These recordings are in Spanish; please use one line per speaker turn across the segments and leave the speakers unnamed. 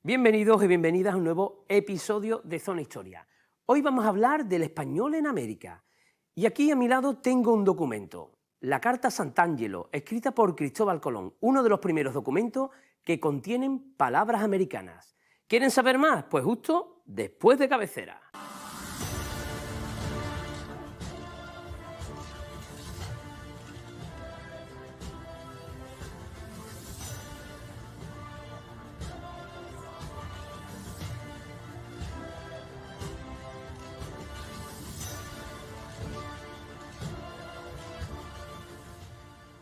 Bienvenidos y bienvenidas a un nuevo episodio de Zona Historia. Hoy vamos a hablar del español en América. Y aquí a mi lado tengo un documento, la Carta Sant'Angelo, escrita por Cristóbal Colón, uno de los primeros documentos que contienen palabras americanas. ¿Quieren saber más? Pues justo después de cabecera.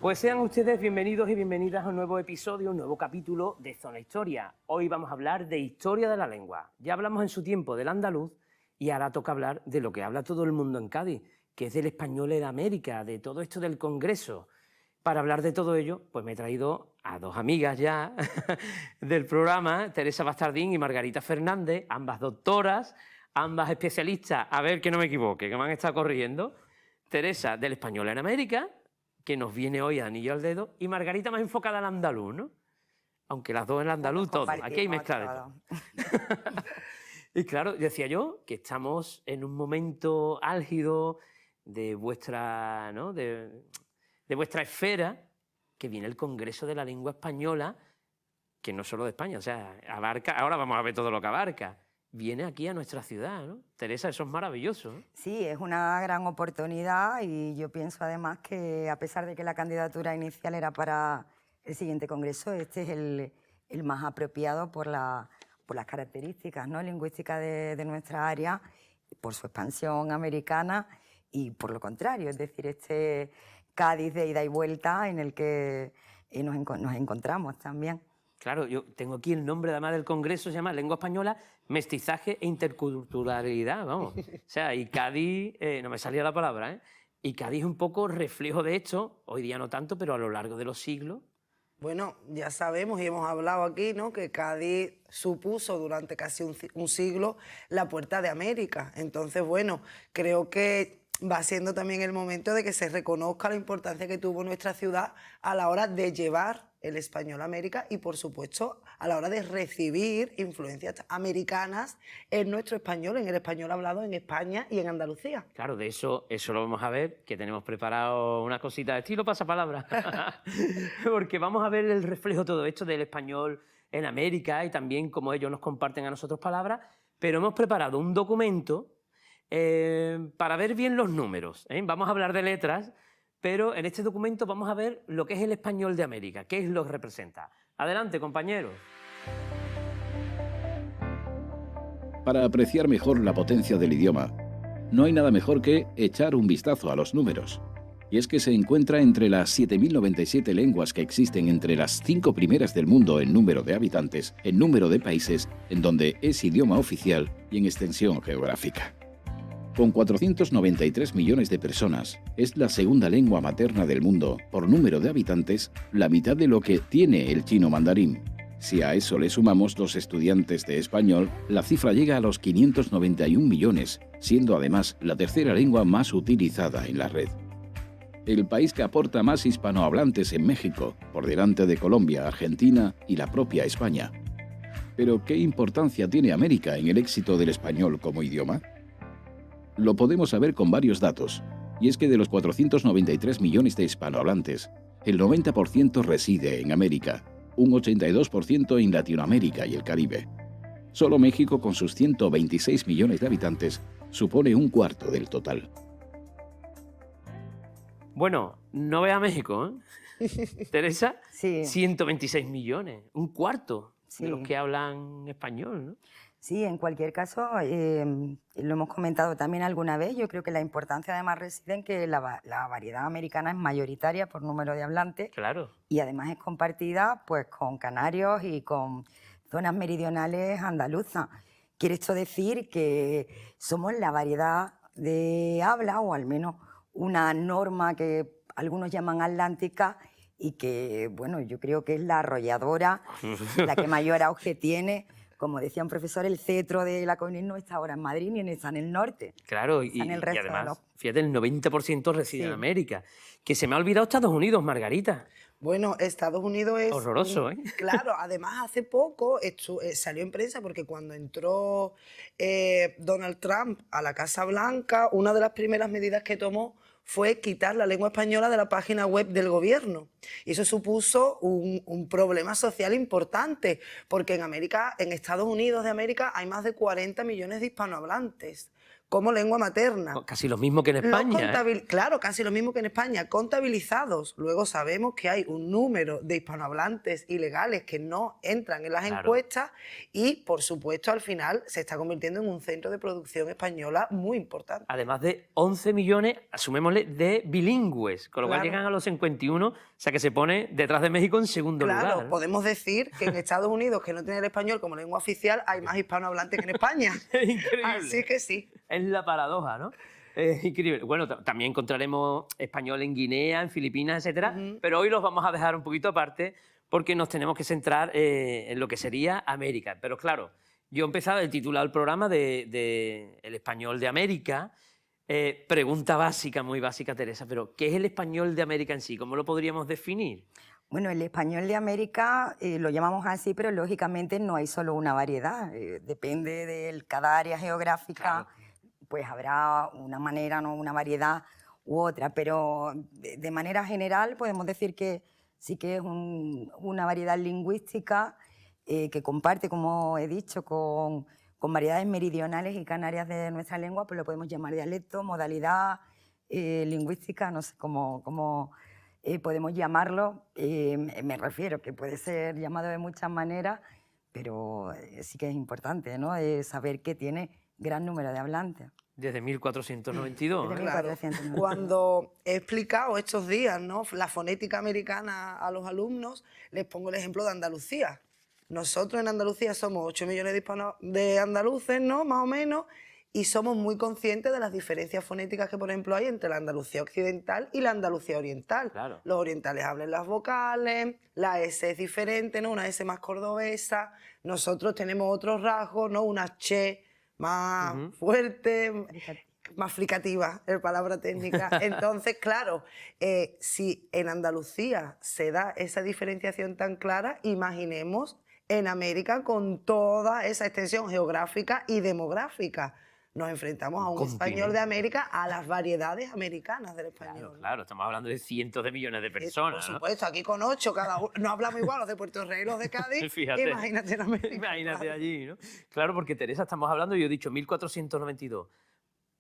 Pues sean ustedes bienvenidos y bienvenidas a un nuevo episodio, un nuevo capítulo de Zona Historia. Hoy vamos a hablar de historia de la lengua. Ya hablamos en su tiempo del andaluz y ahora toca hablar de lo que habla todo el mundo en Cádiz, que es del español en América, de todo esto del Congreso. Para hablar de todo ello, pues me he traído a dos amigas ya del programa, Teresa Bastardín y Margarita Fernández, ambas doctoras, ambas especialistas, a ver que no me equivoque, que me han estado corrigiendo. Teresa del español en América, que nos viene hoy a anillo al dedo, y Margarita más enfocada al andaluz, ¿no? Aunque las dos en el andaluz, todo. Aquí hay mezcla de todo. Y claro, decía yo que estamos en un momento álgido de vuestra, ¿no? de vuestra esfera, que viene el Congreso de la Lengua Española, que no solo de España, o sea, abarca, ahora vamos a ver todo lo que abarca. Viene aquí a nuestra ciudad, ¿no? Teresa, eso es maravilloso, ¿no?
Sí, es una gran oportunidad y yo pienso además que a pesar de que la candidatura inicial era para el siguiente congreso, este es el más apropiado por las características, ¿no?, lingüísticas de nuestra área, por su expansión americana y por lo contrario, es decir, este Cádiz de ida y vuelta en el que nos encontramos también.
Claro, yo tengo aquí el nombre además del congreso, se llama Lengua Española, Mestizaje e Interculturalidad, vamos. O sea, y Cádiz, no me salía la palabra, ¿eh? Y Cádiz es un poco reflejo de esto, hoy día no tanto, pero a lo largo de los siglos.
Bueno, ya sabemos y hemos hablado aquí, ¿no?, que Cádiz supuso durante casi un siglo la puerta de América. Entonces, bueno, creo que va siendo también el momento de que se reconozca la importancia que tuvo nuestra ciudad a la hora de llevar el español a América y, por supuesto, a la hora de recibir influencias americanas en nuestro español, en el español hablado en España y en Andalucía.
Claro, de eso lo vamos a ver, que tenemos preparado una cosita de estilo pasapalabra, porque vamos a ver el reflejo de todo esto del español en América y también cómo ellos nos comparten a nosotros palabras, pero hemos preparado un documento para ver bien los números, ¿eh? Vamos a hablar de letras, pero en este documento vamos a ver lo que es el español de América, qué es lo que representa. Adelante, compañeros.
Para apreciar mejor la potencia del idioma, no hay nada mejor que echar un vistazo a los números. Y es que se encuentra entre las 7.097 lenguas que existen entre las 5 primeras del mundo en número de habitantes, en número de países, en donde es idioma oficial y en extensión geográfica. Con 493 millones de personas, es la segunda lengua materna del mundo, por número de habitantes, la mitad de lo que tiene el chino mandarín. Si a eso le sumamos los estudiantes de español, la cifra llega a los 591 millones, siendo además la tercera lengua más utilizada en la red. El país que aporta más hispanohablantes en México, por delante de Colombia, Argentina y la propia España. Pero, ¿qué importancia tiene América en el éxito del español como idioma? Lo podemos saber con varios datos, y es que de los 493 millones de hispanohablantes, el 90% reside en América, un 82% en Latinoamérica y el Caribe. Solo México, con sus 126 millones de habitantes, supone un cuarto del total.
Bueno, no vea México, ¿eh? Teresa,
Sí.
126 millones, un cuarto
Sí.
de los que hablan español, ¿no?
Sí, en cualquier caso, lo hemos comentado también alguna vez, yo creo que la importancia además reside en que la variedad americana es mayoritaria por número de hablantes.
Claro.
Y además es compartida pues con canarios y con zonas meridionales andaluzas. Quiere esto decir que somos la variedad de habla, o al menos una norma que algunos llaman atlántica, y que, bueno, yo creo que es la arrolladora, la que mayor auge tiene. Como decía un profesor, el cetro de la comunidad no está ahora en Madrid ni está en el norte.
Claro,
está en el resto
además,
de los...
fíjate, el 90% reside en
Sí.
América. Que se me ha olvidado Estados Unidos, Margarita.
Bueno, Estados Unidos es...
Horroroso, ¿eh?
Claro, además hace poco salió en prensa porque cuando entró Donald Trump a la Casa Blanca, una de las primeras medidas que tomó fue quitar la lengua española de la página web del gobierno. Y eso supuso un problema social importante, porque en Estados Unidos de América hay más de 40 millones de hispanohablantes como lengua materna.
Casi lo mismo que en España, ¿eh?
Claro, casi lo mismo que en España, contabilizados. Luego sabemos que hay un número de hispanohablantes ilegales que no entran en las encuestas y, por supuesto, al final se está convirtiendo en un centro de producción española muy importante.
Además de 11 millones, asumémosle, de bilingües, con lo cual llegan a los 51, o sea que se pone detrás de México en segundo lugar.
Claro, podemos decir que en Estados Unidos, que no tiene el español como lengua oficial, hay más hispanohablantes que en España.
Es increíble.
Así que sí.
Es la paradoja, ¿no? Es increíble. Bueno, también encontraremos español en Guinea, en Filipinas, etcétera, pero hoy los vamos a dejar un poquito aparte porque nos tenemos que centrar en lo que sería América. Pero claro, yo he empezado el titular del programa de El español de América. Pregunta básica, muy básica, Teresa, pero ¿qué es el español de América en sí? ¿Cómo lo podríamos definir?
Bueno, el español de América lo llamamos así, pero lógicamente no hay solo una variedad. Depende de cada área geográfica.
Claro.
Pues habrá una manera, ¿no? Una variedad u otra, pero de manera general podemos decir que sí que es una variedad lingüística que comparte, como he dicho, con variedades meridionales y canarias de nuestra lengua, pues lo podemos llamar dialecto, modalidad lingüística, no sé cómo podemos llamarlo. Me refiero que puede ser llamado de muchas maneras, pero sí que es importante, ¿no? Saber que tiene gran número de hablantes.
Desde 1492.
Desde
Claro.
1492.
Cuando he explicado estos días, ¿no?, la fonética americana a los alumnos, les pongo el ejemplo de Andalucía. Nosotros en Andalucía somos 8 millones de andaluces, ¿no?, más o menos, y somos muy conscientes de las diferencias fonéticas que, por ejemplo, hay entre la Andalucía occidental y la Andalucía oriental.
Claro.
Los orientales hablan las vocales, la S es diferente, ¿no?, una S más cordobesa. Nosotros tenemos otros rasgos, ¿no?, una che más fuerte, más fricativa, es palabra técnica. Entonces, claro, si en Andalucía se da esa diferenciación tan clara, imaginemos en América con toda esa extensión geográfica y demográfica. Nos enfrentamos a un español de América, a las variedades americanas del español.
Claro, estamos hablando de cientos de millones de personas.
Por supuesto, aquí con 8 cada uno. No hablamos igual los de Puerto Rey y los de Cádiz.
Fíjate.
Imagínate en América.
Imagínate allí, ¿no? Claro, porque Teresa, estamos hablando, yo he dicho 1492,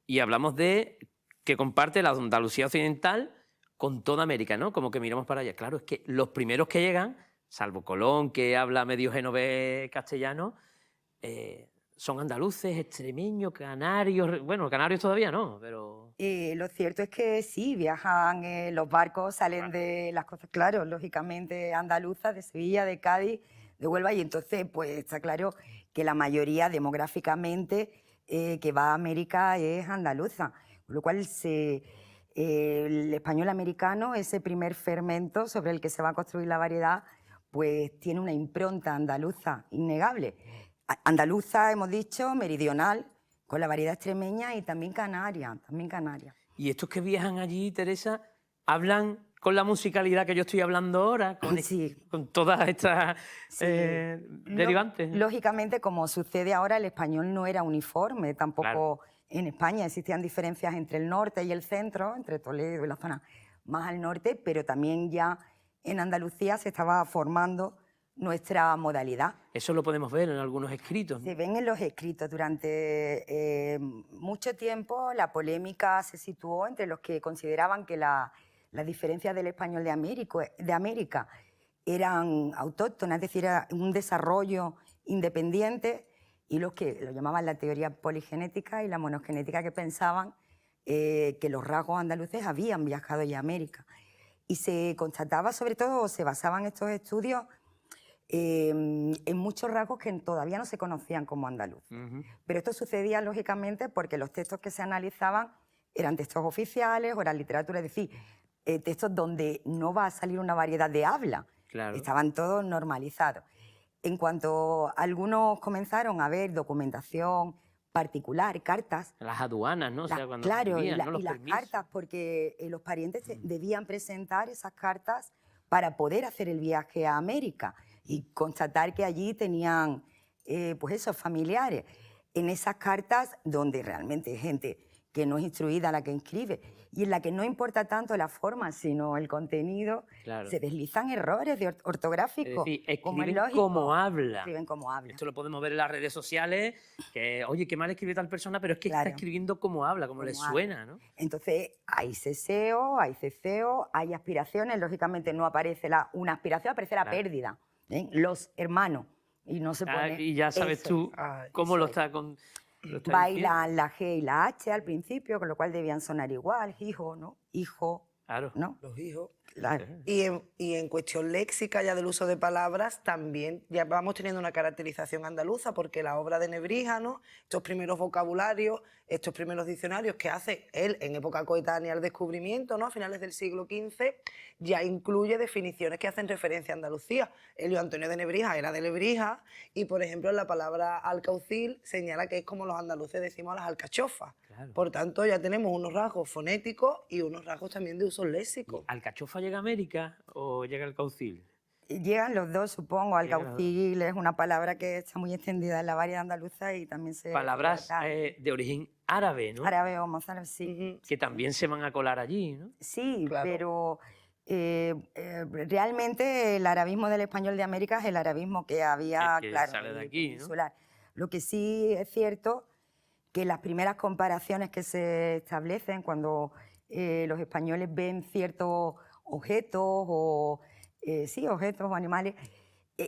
y hablamos de que comparte la Andalucía occidental con toda América, ¿no? Como que miramos para allá. Claro, es que los primeros que llegan, salvo Colón, que habla medio genovés castellano, son andaluces, extremeños, canarios. Bueno, canarios todavía no, pero...
Lo cierto es que sí, viajan, los barcos salen de las costas, claro, lógicamente andaluzas, de Sevilla, de Cádiz, de Huelva, y entonces pues está claro que la mayoría demográficamente que va a América es andaluza, con lo cual el español americano, ese primer fermento sobre el que se va a construir la variedad, pues tiene una impronta andaluza innegable. Andaluza, hemos dicho, meridional, con la variedad extremeña y también canaria,
Y estos que viajan allí, Teresa, hablan con la musicalidad que yo estoy hablando ahora, con todas estas derivantes.
Lógicamente, como sucede ahora, el español no era uniforme, tampoco en España existían diferencias entre el norte y el centro, entre Toledo y la zona más al norte, pero también ya en Andalucía se estaba formando nuestra modalidad.
Eso lo podemos ver en algunos escritos, ¿no?
Se ven en los escritos. Durante mucho tiempo la polémica se situó entre los que consideraban que las diferencias del español de América eran autóctonas, es decir, era un desarrollo independiente, y los que lo llamaban la teoría poligenética y la monogenética, que pensaban que los rasgos andaluces habían viajado ya a América. Y se constataba, sobre todo, se basaban estos estudios en muchos rasgos que todavía no se conocían como andaluz. Pero esto sucedía, lógicamente, porque los textos que se analizaban eran textos oficiales o eran literatura, es decir, textos donde no va a salir una variedad de habla.
Claro.
Estaban todos normalizados. En cuanto algunos comenzaron a ver documentación particular, cartas...
Las aduanas, ¿no? O sea, cuando
claro,
envían, ¿no? Los
y las
permisos.
cartas, porque los parientes debían presentar esas cartas para poder hacer el viaje a América y constatar que allí tenían, pues esos familiares. En esas cartas, donde realmente hay gente que no es instruida la que escribe y en la que no importa tanto la forma, sino el contenido,
Claro.
se deslizan errores ortográficos.
Es decir,
como es
escriben
lógico.
como habla.
Escriben como habla.
Esto lo podemos ver en las redes sociales, que, oye, qué mal escribe tal persona, pero es que
Claro.
está escribiendo como habla, como le
Como habla.
suena, ¿no?
Entonces, hay ceseo, hay ceceo, hay aspiraciones. Lógicamente no aparece una aspiración, aparece la
Claro.
pérdida. Los hermanos. Y no se pone
Y ya sabes
eso.
tú
Ay,
cómo lo
eso.
está, lo está diciendo.
Bailan la G y la H al principio, con lo cual debían sonar igual. Hijo, ¿no? Hijo,
Claro.
¿no?
Los hijos.
Claro.
Y en cuestión léxica ya del uso de palabras, también ya vamos teniendo una caracterización andaluza, porque la obra de Nebrija, ¿no? Estos primeros vocabularios, estos primeros diccionarios que hace él en época coetánea al descubrimiento, ¿no? A finales del siglo XV, ya incluye definiciones que hacen referencia a Andalucía. Elio Antonio de Nebrija era de Lebrija y, por ejemplo, la palabra alcaucil señala que es como los andaluces decimos a las alcachofas.
Claro.
Por tanto, ya tenemos unos rasgos fonéticos y unos rasgos también de uso léxico.
¿Alcachofa llega a América o llega al Caucil?
Llegan los dos, supongo.
Llegan los
Alcaucil es una palabra que está muy extendida en la variedad andaluza y también se...
Palabras
trata
de origen árabe, ¿no?
árabe o mozárabe, sí.
Ujú.
Que también se van a colar allí, ¿no?
Sí,
Claro.
pero realmente el arabismo del español de América es el arabismo que había,
El que
claro,
sale de
el
aquí, ¿no?
peninsular. Lo que sí es cierto que las primeras comparaciones que se establecen cuando los españoles ven ciertos objetos o objetos o animales,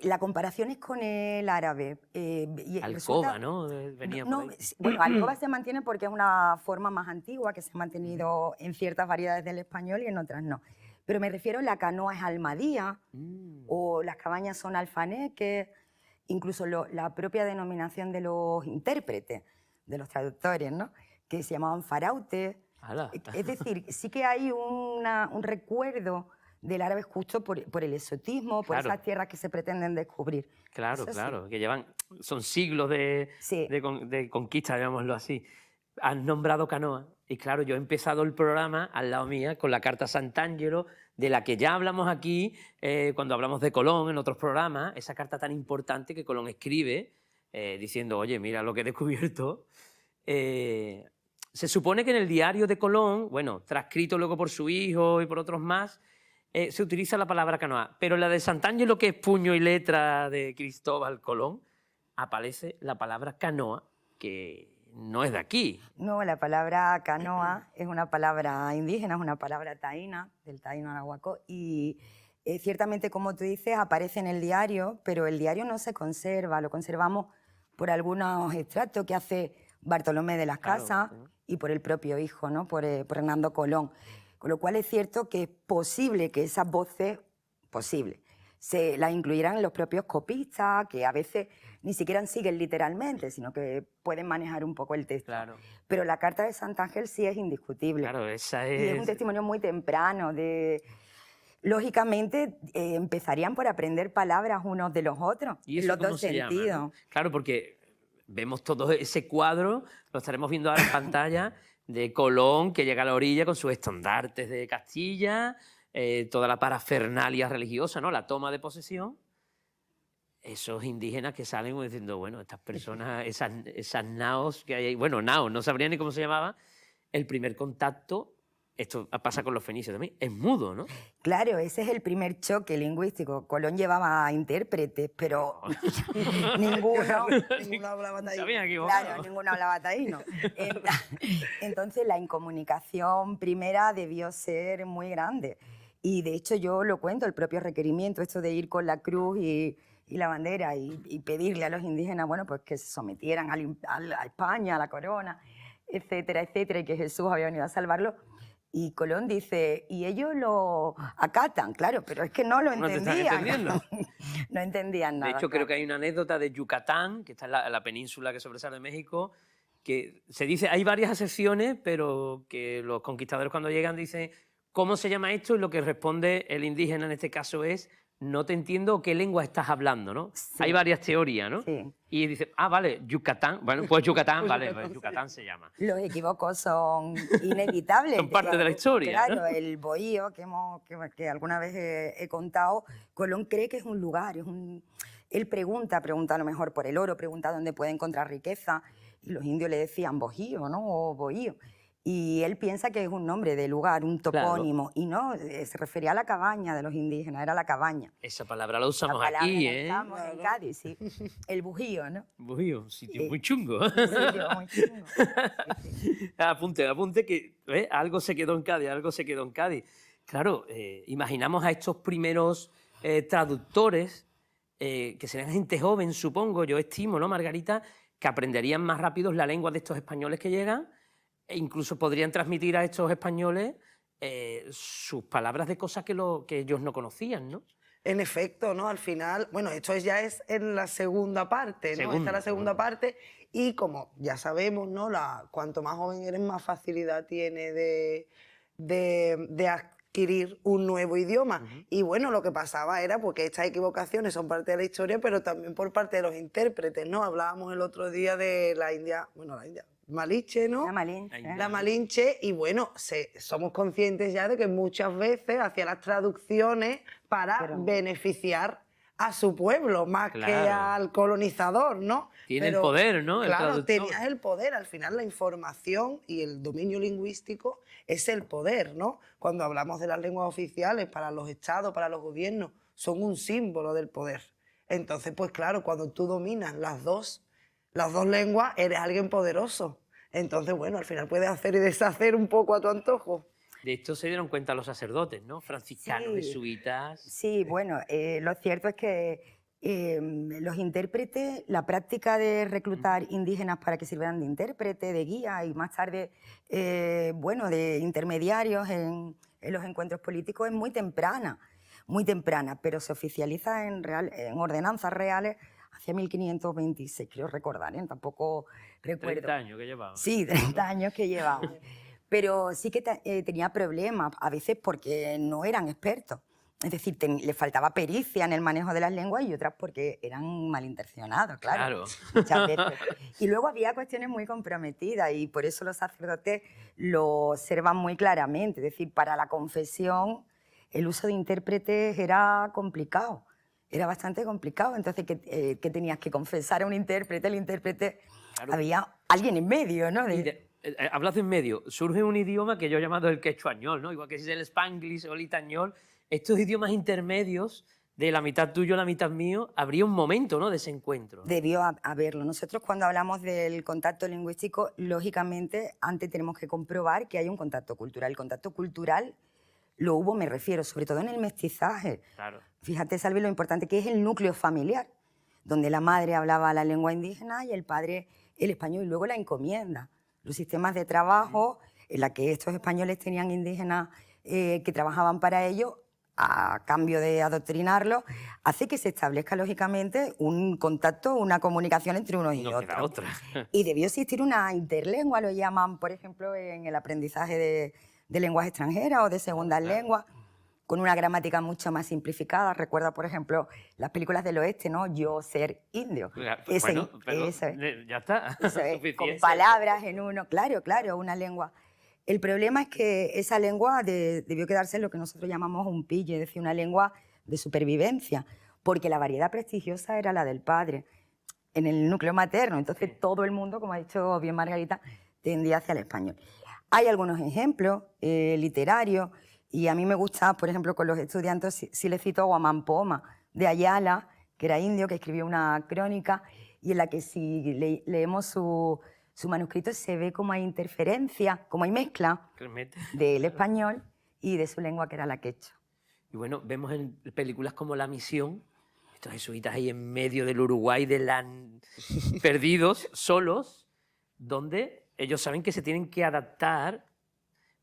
la comparación es con el árabe. Y
Alcoba,
resulta-
¿no? Venía
no,
por ahí.
bueno, alcoba se mantiene porque es una forma más antigua que se ha mantenido en ciertas variedades del español y en otras no. Pero me refiero, la canoa es almadía
Mm.
o las cabañas son alfaneques, incluso la propia denominación de los intérpretes, de los traductores, ¿no? Que se llamaban farautes.
Hala.
Es decir, sí que hay un recuerdo del árabe justo por el exotismo, por
Claro.
esas tierras que se pretenden descubrir.
Claro,
Eso sí.
claro, que son siglos de,
Sí.
de conquista, digámoslo así. Has nombrado canoa y claro, yo he empezado el programa al lado mía con la Carta Sant'Angelo, de la que ya hablamos aquí cuando hablamos de Colón en otros programas, esa carta tan importante que Colón escribe diciendo, oye, mira lo que he descubierto. Se supone que en el diario de Colón, bueno, transcrito luego por su hijo y por otros más, se utiliza la palabra canoa, pero en la de Sant'Angelo, que es puño y letra de Cristóbal Colón, aparece la palabra canoa, que no es de aquí.
No, la palabra canoa es una palabra indígena, es una palabra taína, del taíno arahuaco, y ciertamente, como tú dices, aparece en el diario, pero el diario no se conserva, lo conservamos por algunos extractos que hace Bartolomé de las
Claro,
Casas
sí.
y por el propio hijo, ¿no? por Hernando Colón. Con lo cual es cierto que es posible que esas voces, se las incluyeran en los propios copistas, que a veces ni siquiera siguen literalmente, sino que pueden manejar un poco el texto.
Claro,
Pero la carta de Sant'Ángel sí es indiscutible.
claro, esa
Y es un
es...
testimonio muy temprano lógicamente, empezarían por aprender palabras unos de los otros,
¿Y
en
eso
los
cómo
dos
se llama,
sentidos.
no? Claro, porque vemos todo ese cuadro, lo estaremos viendo ahora en pantalla, de Colón que llega a la orilla con sus estandartes de Castilla, toda la parafernalia religiosa, ¿no? La toma de posesión. Esos indígenas que salen diciendo, bueno, estas personas, esas naos que hay ahí, bueno, naos, no sabría ni cómo se llamaba, el primer contacto, esto pasa con los fenicios también, es mudo, ¿no?
Claro, ese es el primer choque lingüístico. Colón llevaba intérpretes, pero ninguno...
Ninguno hablaba
Se
taíno.
habían equivocado.
Claro, ninguno hablaba taíno. Entonces la incomunicación primera debió ser muy grande. Y de hecho yo lo cuento, el propio requerimiento, esto de ir con la cruz y la bandera y pedirle a los indígenas, bueno, pues que se sometieran a España, a la corona, etcétera, etcétera, y que Jesús había venido a salvarlo. Y Colón dice, y ellos lo acatan, claro, pero es que no lo
No te están
entendían.
entendiendo.
No entendían nada.
De hecho, creo que hay una anécdota de Yucatán, que está en la península que sobresale de México, que se dice, hay varias acepciones, pero que los conquistadores cuando llegan dicen, ¿cómo se llama esto? Y lo que responde el indígena en este caso es no te entiendo qué lengua estás hablando, ¿no?
Sí.
Hay varias teorías, ¿no?
Sí.
Y dices, vale, Yucatán, bueno, pues Yucatán, vale, pues Yucatán se llama.
Los equívocos son inevitables.
Son parte de la historia,
Claro,
¿no?
el bohío que alguna vez he contado, Colón cree que es un lugar, él pregunta a lo mejor por el oro, pregunta dónde puede encontrar riqueza, y los indios le decían bohío, ¿no? O bohío. Y él piensa que es un nombre de lugar, un topónimo, y no, se refería a la cabaña de los indígenas, era la cabaña.
Esa palabra la usamos
La palabra
aquí,
la
¿eh?
usamos en Cádiz, sí. El bujío, ¿no?
Uy, un sitio
Sí.
muy chungo.
Un sitio muy chungo. Sí, sí.
Apunte que algo se quedó en Cádiz, algo se quedó en Cádiz. Claro, imaginamos a estos primeros traductores, que serían gente joven, supongo, yo estimo, ¿no, Margarita? Que aprenderían más rápido la lengua de estos españoles que llegan e incluso podrían transmitir a estos españoles sus palabras de cosas que ellos no conocían, ¿no?
En efecto, ¿no? Al final, bueno, esto ya es en la segunda parte, ¿no? Esta es la segunda parte y como ya sabemos, ¿no? Cuanto más joven eres, más facilidad tiene de adquirir un nuevo idioma. Y bueno, lo que pasaba era porque estas equivocaciones son parte de la historia, pero también por parte de los intérpretes, ¿no? Hablábamos el otro día de la India, Malinche, ¿no?
La Malinche.
La Malinche, y bueno, somos conscientes ya de que muchas veces hacía las traducciones para beneficiar a su pueblo, más que al colonizador, ¿no?
Tiene el poder, ¿no? El
Claro,
traductor.
tenías el poder. Al final la información y el dominio lingüístico es el poder, ¿no? Cuando hablamos de las lenguas oficiales para los estados, para los gobiernos, son un símbolo del poder. Entonces, pues claro, cuando tú dominas las dos lenguas, eres alguien poderoso. Entonces, bueno, al final puedes hacer y deshacer un poco a tu antojo.
De esto se dieron cuenta los sacerdotes, ¿no? Franciscanos,
Sí.
jesuitas.
Sí, bueno, lo cierto es que los intérpretes, la práctica de reclutar indígenas para que sirvieran de intérprete, de guía y más tarde, bueno, de intermediarios en los encuentros políticos es muy temprana, pero se oficializa en ordenanzas reales hacia 1526, creo recordar, ¿eh? Tampoco recuerdo.
30 años que llevaba.
Sí, 30 años que llevaba. Pero sí que tenía problemas, a veces porque no eran expertos. Es decir, le faltaba pericia en el manejo de las lenguas y otras porque eran malintencionados, claro. Muchas veces. Y luego había cuestiones muy comprometidas y por eso los sacerdotes lo observan muy claramente. Es decir, para la confesión el uso de intérpretes era complicado. Era bastante complicado. Entonces, ¿qué tenías que confesar a un intérprete? El intérprete, había alguien en medio, ¿no?
Hablas de en medio. Surge un idioma que yo he llamado el quechuañol, ¿no? Igual que si es el spanglish o el itañol. Estos idiomas intermedios, de la mitad tuyo, la mitad mío, habría un momento, ¿no?, de ese encuentro.
Debió haberlo. Nosotros cuando hablamos del contacto lingüístico, lógicamente, antes tenemos que comprobar que hay un contacto cultural. El contacto cultural lo hubo, me refiero, sobre todo en el mestizaje.
Claro.
Fíjate, Salvi, lo importante que es el núcleo familiar, donde la madre hablaba la lengua indígena y el padre el español, y luego la encomienda. Los sistemas de trabajo en la que estos españoles tenían indígenas que trabajaban para ellos, a cambio de adoctrinarlos, hace que se establezca lógicamente un contacto, una comunicación entre unos y
No queda
otros.
otra.
Y debió existir una interlengua, lo llaman, por ejemplo, en el aprendizaje de lenguas extranjeras o de segundas lenguas, con una gramática mucho más simplificada. Recuerda, por ejemplo, las películas del oeste, ¿no? Yo ser indio.
Bueno, pero ya está.
Eso es, con palabras en uno. Claro, una lengua. El problema es que esa lengua debió quedarse en lo que nosotros llamamos un pille, es decir, una lengua de supervivencia, porque la variedad prestigiosa era la del padre, en el núcleo materno. Entonces todo el mundo, como ha dicho bien Margarita, tendía hacia el español. Hay algunos ejemplos literarios, y a mí me gusta, por ejemplo, con los estudiantes, si les cito a Guamán Poma, de Ayala, que era indio, que escribió una crónica, y en la que si leemos su manuscrito se ve como hay interferencia, como hay mezcla del español y de su lengua, que era la quechua.
Y bueno, vemos en películas como La Misión, estos jesuitas ahí en medio del Uruguay, perdidos, solos, donde ellos saben que se tienen que adaptar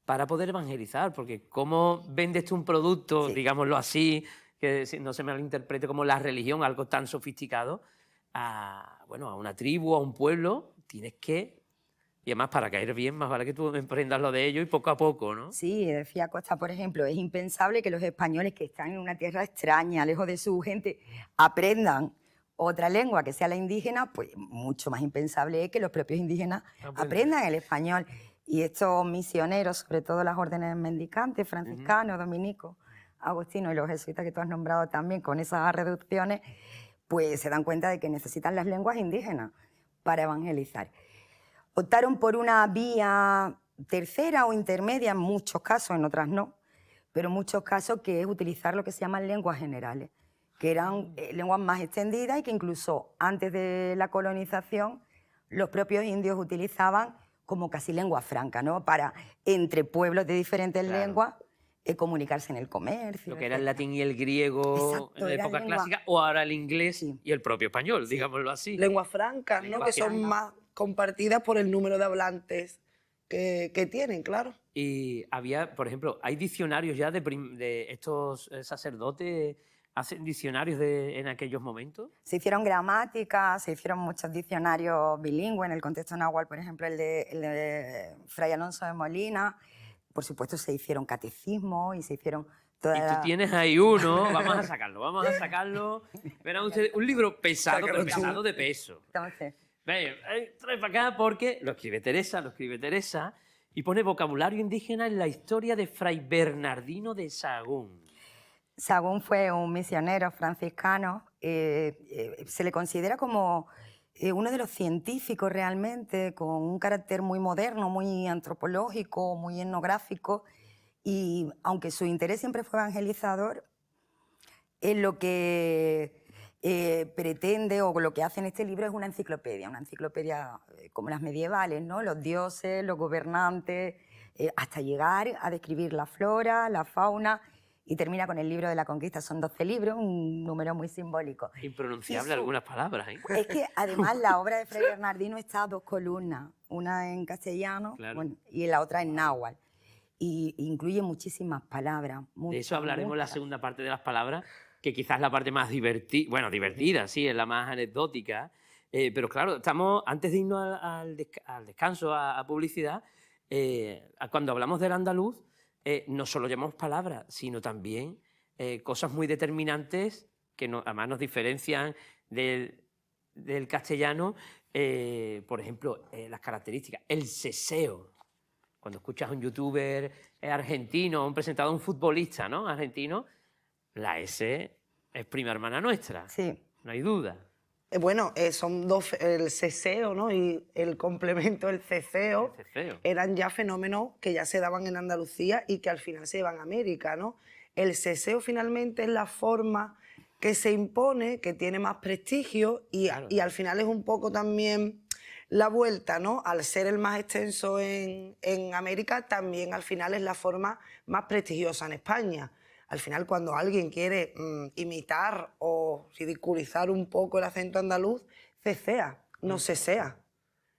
para poder evangelizar, porque ¿cómo vendes tú un producto, digámoslo así, que no se malinterprete como la religión, algo tan sofisticado, a una tribu, a un pueblo? Tienes que Y además, para caer bien, más vale que tú emprendas lo de ello y poco a poco, ¿no?
Sí, decía Costa, por ejemplo, es impensable que los españoles que están en una tierra extraña, lejos de su gente, aprendan otra lengua que sea la indígena, pues mucho más impensable es que los propios indígenas aprendan el español. Y estos misioneros, sobre todo las órdenes mendicantes, franciscanos, dominicos, agustinos y los jesuitas que tú has nombrado también, con esas reducciones, pues se dan cuenta de que necesitan las lenguas indígenas para evangelizar. Optaron por una vía tercera o intermedia en muchos casos, en otras no, pero en muchos casos que es utilizar lo que se llaman lenguas generales, que eran lenguas más extendidas y que incluso antes de la colonización los propios indios utilizaban como casi lengua franca, ¿no? Para entre pueblos de diferentes lenguas comunicarse en el comercio.
Lo que era el latín y el griego.
Exacto,
en la
era
época
lengua...
clásica, o ahora el inglés
Sí.
y el propio español, digámoslo así.
Lenguas francas, ¿no?
Lenguas
Que son
francas.
más compartidas por el número de hablantes que tienen, claro.
Y había, por ejemplo, hay diccionarios ya de estos sacerdotes, hacen diccionarios en aquellos momentos.
Se hicieron gramáticas, se hicieron muchos diccionarios bilingües, en el contexto náhuatl, por ejemplo, el de Fray Alonso de Molina. Por supuesto, se hicieron catecismos y se hicieron toda
Y tú tienes ahí uno, vamos a sacarlo. Verán ustedes, un libro pesado,
Sácalo
pero
tú.
pesado de peso.
Entonces,
Ven, trae para acá porque lo escribe Teresa, y pone vocabulario indígena en la historia de Fray Bernardino de Sahagún.
Sahagún fue un misionero franciscano, se le considera como uno de los científicos realmente, con un carácter muy moderno, muy antropológico, muy etnográfico, y aunque su interés siempre fue evangelizador, en lo que pretende o lo que hace en este libro es una enciclopedia como las medievales, ¿no? Los dioses, los gobernantes, hasta llegar a describir la flora, la fauna, y termina con el libro de la conquista. Son 12 libros, un número muy simbólico.
Impronunciable algunas palabras, ¿eh?
Es que además la obra de Fray Bernardino está a 2 columnas, una en castellano y la otra en náhuatl. Y incluye muchísimas palabras.
De eso hablaremos en la segunda parte de las palabras, que quizás es la parte más divertida, sí, es la más anecdótica. Pero claro, estamos, antes de irnos al descanso, a publicidad, cuando hablamos del andaluz, no solo llamamos palabras, sino también cosas muy determinantes que además nos diferencian del castellano. Por ejemplo, las características, el seseo. Cuando escuchas a un youtuber argentino, un presentador, un futbolista, ¿no? Argentino, la S es prima hermana nuestra.
Sí.
No hay duda.
Bueno, son dos, el ceseo, ¿no? Y el complemento, el ceceo, eran ya fenómenos que ya se daban en Andalucía y que al final se llevan a América, ¿no? El ceseo finalmente es la forma que se impone, que tiene más prestigio y al final es un poco también la vuelta, ¿no? Al ser el más extenso en América, también al final es la forma más prestigiosa en España. Al final, cuando alguien quiere imitar o ridiculizar un poco el acento andaluz, cesea, no sesea.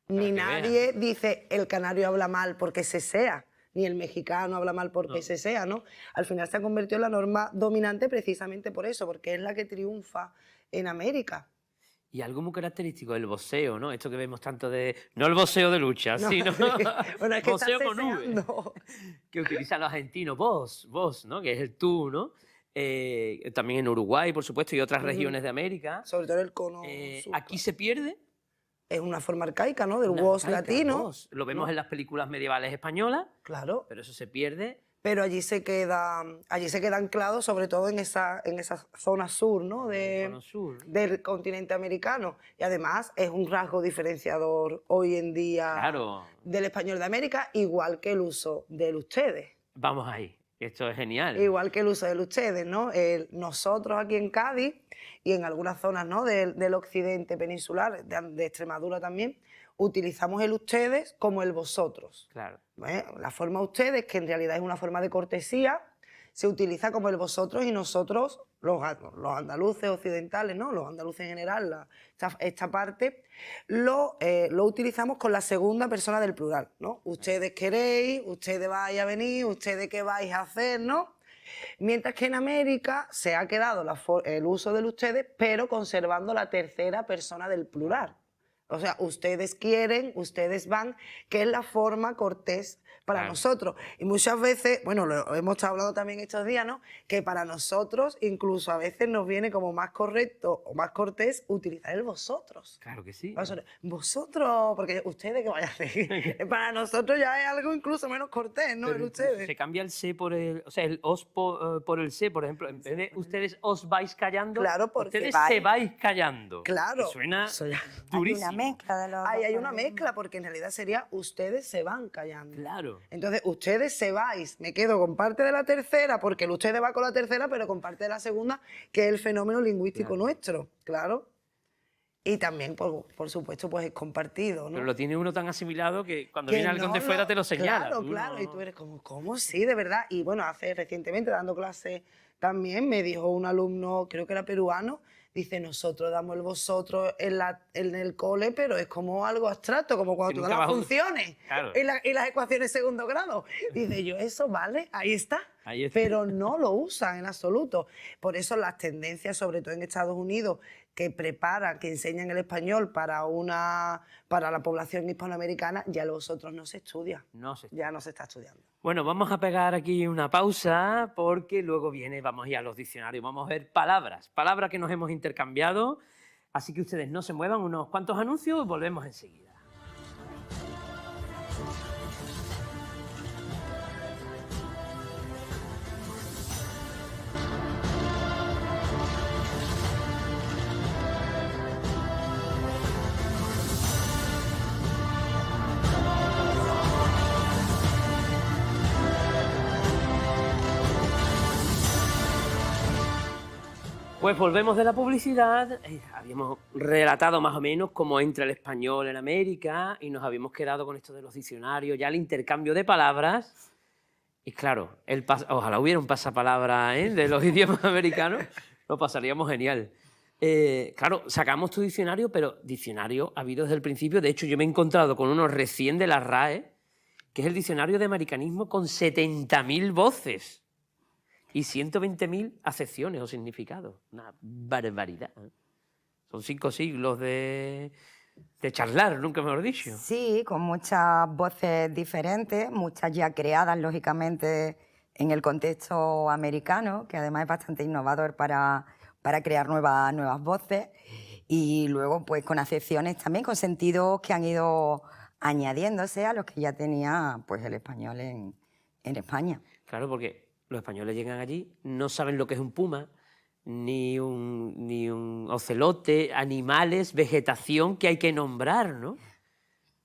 Ni nadie dice el canario habla mal porque sesea, ni el mexicano habla mal porque sesea, ¿no? Al final se ha convertido en la norma dominante precisamente por eso, porque es la que triunfa en América.
Y algo muy característico, el voceo, ¿no? Esto que vemos tanto de... No el voceo de lucha, sino
bueno, es que
voceo con V,
ceseando.
que utilizan los argentinos, vos, ¿no? Que es el tú, ¿no? También en Uruguay, por supuesto, y otras regiones de América.
Sobre todo el cono sur.
Aquí se pierde.
Es una forma arcaica, ¿no? Del
Una
vos
arcaica,
latino.
vos. Lo vemos en las películas medievales españolas,
Claro.
pero eso se pierde.
Pero allí se queda anclado, sobre todo en esa zona sur, ¿no?
Cono sur.
Del continente americano. Y además es un rasgo diferenciador hoy en día
Claro.
del español de América, igual que el uso del ustedes.
Vamos ahí, esto es genial.
Igual que el uso del ustedes, ¿no? Nosotros aquí en Cádiz y en algunas zonas, ¿no? del occidente peninsular, de Extremadura también, utilizamos el ustedes como el vosotros.
Claro.
La forma ustedes, que en realidad es una forma de cortesía, se utiliza como el vosotros y nosotros, los andaluces occidentales, ¿no? Los andaluces en general, esta parte, lo utilizamos con la segunda persona del plural, ¿no? Ustedes queréis, ustedes vais a venir, ustedes qué vais a hacer, ¿no? Mientras que en América se ha quedado el uso del ustedes, pero conservando la tercera persona del plural. O sea, ustedes quieren, ustedes van, que es la forma cortés para nosotros. Y muchas veces, bueno, lo hemos estado hablando también estos días, ¿no? Que para nosotros incluso a veces nos viene como más correcto o más cortés utilizar el vosotros.
Claro que sí.
Vosotros, porque ustedes, ¿qué vaya a hacer? Para nosotros ya es algo incluso menos cortés, ¿no? El ustedes.
Se cambia el se por el... O sea, el os por el se, por ejemplo. En vez de ustedes os vais callando,
Claro, porque
ustedes se vais callando.
Claro.
Que suena
Eso ya.
durísimo.
Hay una mezcla de los
Hay
dos
una
palabras.
mezcla, porque en realidad sería ustedes se van callando.
Claro.
Entonces, ustedes se vais, me quedo con parte de la tercera, porque el ustedes va con la tercera, pero con parte de la segunda, que es el fenómeno lingüístico nuestro, claro. Y también, por supuesto, pues es compartido, ¿no?
Pero lo tiene uno tan asimilado que cuando
Que
viene alguien de
no
fuera
lo-
te lo señala.
Claro, claro, y tú eres como, ¿cómo sí, de verdad? Y bueno, hace recientemente, dando clase también, me dijo un alumno, creo que era peruano, dice, nosotros damos el vosotros en el cole, pero es como algo abstracto, como cuando
Que
tú das
nunca
las
vas a-
funciones
Claro.
y las ecuaciones segundo grado. Dice yo, eso vale, ahí está.
Ahí está.
Pero no lo usan en absoluto. Por eso las tendencias, sobre todo en Estados Unidos, que preparan, que enseñan el español para la población hispanoamericana, ya los otros no se estudia.
No sé.
Ya no se está estudiando.
Bueno, vamos a pegar aquí una pausa porque luego vamos a ir a los diccionarios, vamos a ver palabras que nos hemos intercambiado, así que ustedes no se muevan, unos cuantos anuncios y volvemos enseguida. Pues volvemos de la publicidad, habíamos relatado más o menos cómo entra el español en América y nos habíamos quedado con esto de los diccionarios, ya el intercambio de palabras. Y claro, ojalá hubiera un pasapalabra de los idiomas americanos, lo pasaríamos genial. Claro, sacamos tu diccionario, pero diccionario ha habido desde el principio. De hecho, yo me he encontrado con uno recién de la RAE, que es el diccionario de americanismo con 70.000 voces. Y 120.000 acepciones o significados. Una barbaridad. Son 5 siglos de charlar, nunca mejor dicho.
Sí, con muchas voces diferentes, muchas ya creadas, lógicamente, en el contexto americano, que además es bastante innovador para crear nuevas voces. Y luego, pues, con acepciones también, con sentidos que han ido añadiéndose a los que ya tenía pues, el español en España.
Claro, porque los españoles llegan allí, no saben lo que es un puma, ni un ocelote, animales, vegetación que hay que nombrar, ¿no?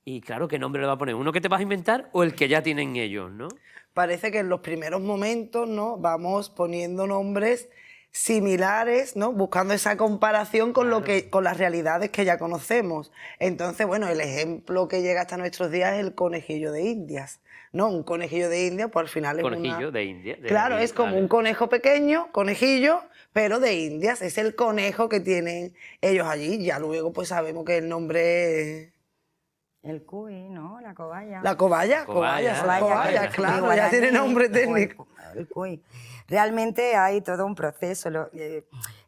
Y claro, ¿qué nombre le va a poner? ¿Uno que te vas a inventar o el que ya tienen ellos, no?
Parece que en los primeros momentos, ¿no?, vamos poniendo nombres similares, ¿no?, buscando esa comparación con con las realidades que ya conocemos. Entonces, bueno, el ejemplo que llega hasta nuestros días es el conejillo de Indias, ¿no? Un conejillo de Indias, pues al final es
Conejillo de India.
Claro, es como un conejo pequeño, conejillo, pero de Indias. Es el conejo que tienen ellos allí. Ya luego pues sabemos que el nombre es...
El cuy, ¿no? La cobaya.
La cobaya,
Cobaya,
claro,
guaraní,
ya tiene nombre técnico.
El cuy. Realmente hay todo un proceso.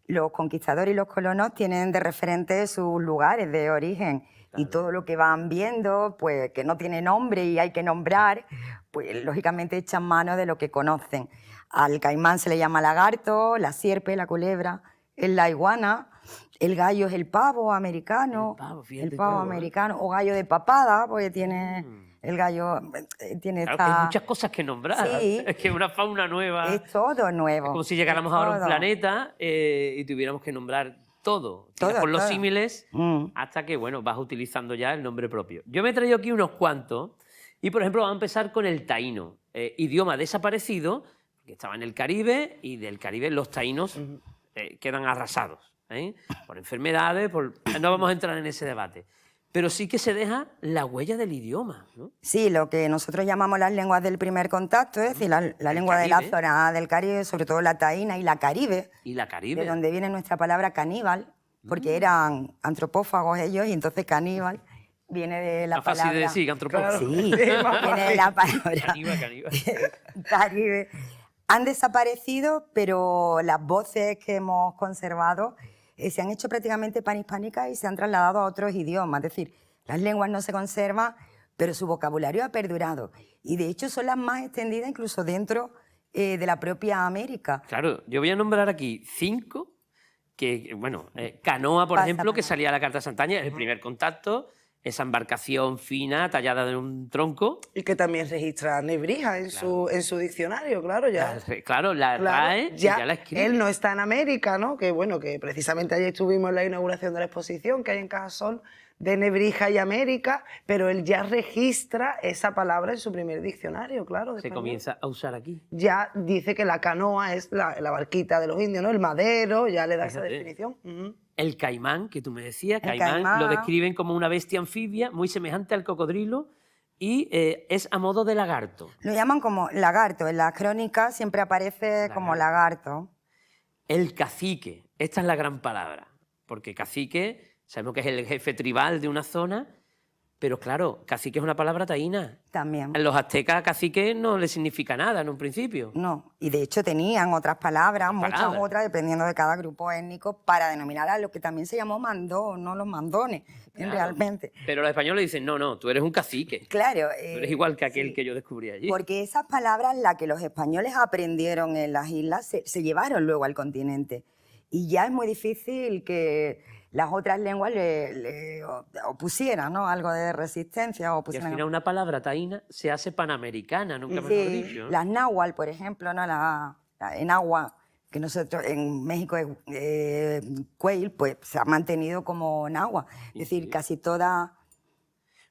Los conquistadores y los colonos tienen de referente sus lugares de origen. Y todo lo que van viendo, pues que no tiene nombre y hay que nombrar, pues lógicamente echan mano de lo que conocen. Al caimán se le llama lagarto, la sierpe, la culebra, es la iguana, el gallo es el pavo americano,
fíjate
el pavo
tú,
americano, o gallo de papada, porque tiene el gallo, tiene
Claro, que hay muchas cosas que nombrar.
Sí.
Es que una fauna nueva.
Es todo nuevo.
Es como si llegáramos ahora a un planeta y tuviéramos que nombrar todo. Tiras por los
todo.
símiles hasta que, bueno, vas utilizando ya el nombre propio. Yo me he traído aquí unos cuantos y, por ejemplo, vamos a empezar con el taíno. Idioma desaparecido, que estaba en el Caribe y del Caribe los taínos quedan arrasados. Por enfermedades, no vamos a entrar en ese debate. Pero sí que se deja la huella del idioma, ¿no?
Sí, lo que nosotros llamamos las lenguas del primer contacto, es decir, la lengua de la
Caribe.
zona del Caribe, sobre todo la taína y la Caribe,
Y la Caribe.
de donde viene nuestra palabra caníbal, porque eran antropófagos ellos, y entonces caníbal viene de la
Más fácil
palabra...
de decir, antropófago.
Sí, viene de la palabra
Caníbal.
Caribe. Han desaparecido, pero las voces que hemos conservado se han hecho prácticamente panhispánicas y se han trasladado a otros idiomas. Es decir, las lenguas no se conservan, pero su vocabulario ha perdurado. Y de hecho son las más extendidas incluso dentro de la propia América.
Claro, yo voy a nombrar aquí 5 que, bueno, canoa, por ejemplo, que salía a la Carta de Santaña, es el primer contacto, esa embarcación fina, tallada de un tronco.
Y que también registra nebrija en su diccionario, claro, ya.
Claro, la RAE ya la escribe.
Él no está en América, ¿no? Que bueno, que precisamente ayer estuvimos en la inauguración de la exposición que hay en Cajasol de Nebrija y América, pero él ya registra esa palabra en su primer diccionario, claro.
Se comienza a usar aquí.
Ya dice que la canoa es la barquita de los indios, ¿no? El madero, ya le da esa
Fíjate.
definición.
El caimán, que tú me decías,
El
caimán
caimán.
lo describen como una bestia anfibia muy semejante al cocodrilo y es a modo de lagarto.
Lo llaman como lagarto. En las crónicas siempre aparece como lagarto.
El cacique, esta es la gran palabra, porque cacique sabemos que es el jefe tribal de una zona, pero claro, cacique es una palabra taína.
También.
En los aztecas cacique no le significa nada en un principio.
No, y de hecho tenían otras palabras, muchas
palabras.
otras, dependiendo de cada grupo étnico, para denominar a lo que también se llamó mandó, no los mandones,
Claro.
realmente.
Pero los españoles dicen, no, tú eres un cacique.
Claro.
Tú eres igual que aquel que yo descubrí allí.
Porque esas palabras, las que los españoles aprendieron en las islas, se llevaron luego al continente. Y ya es muy difícil que las otras lenguas le opusieran, ¿no? Algo de resistencia. O
Y al
opusieran.
final una palabra taína se hace panamericana, nunca mejor
Sí,
dicho. ¿no?
las náhuatl, por ejemplo, ¿no? En agua, que nosotros en México es quail, pues se ha mantenido como náhuatl. Es decir, casi toda...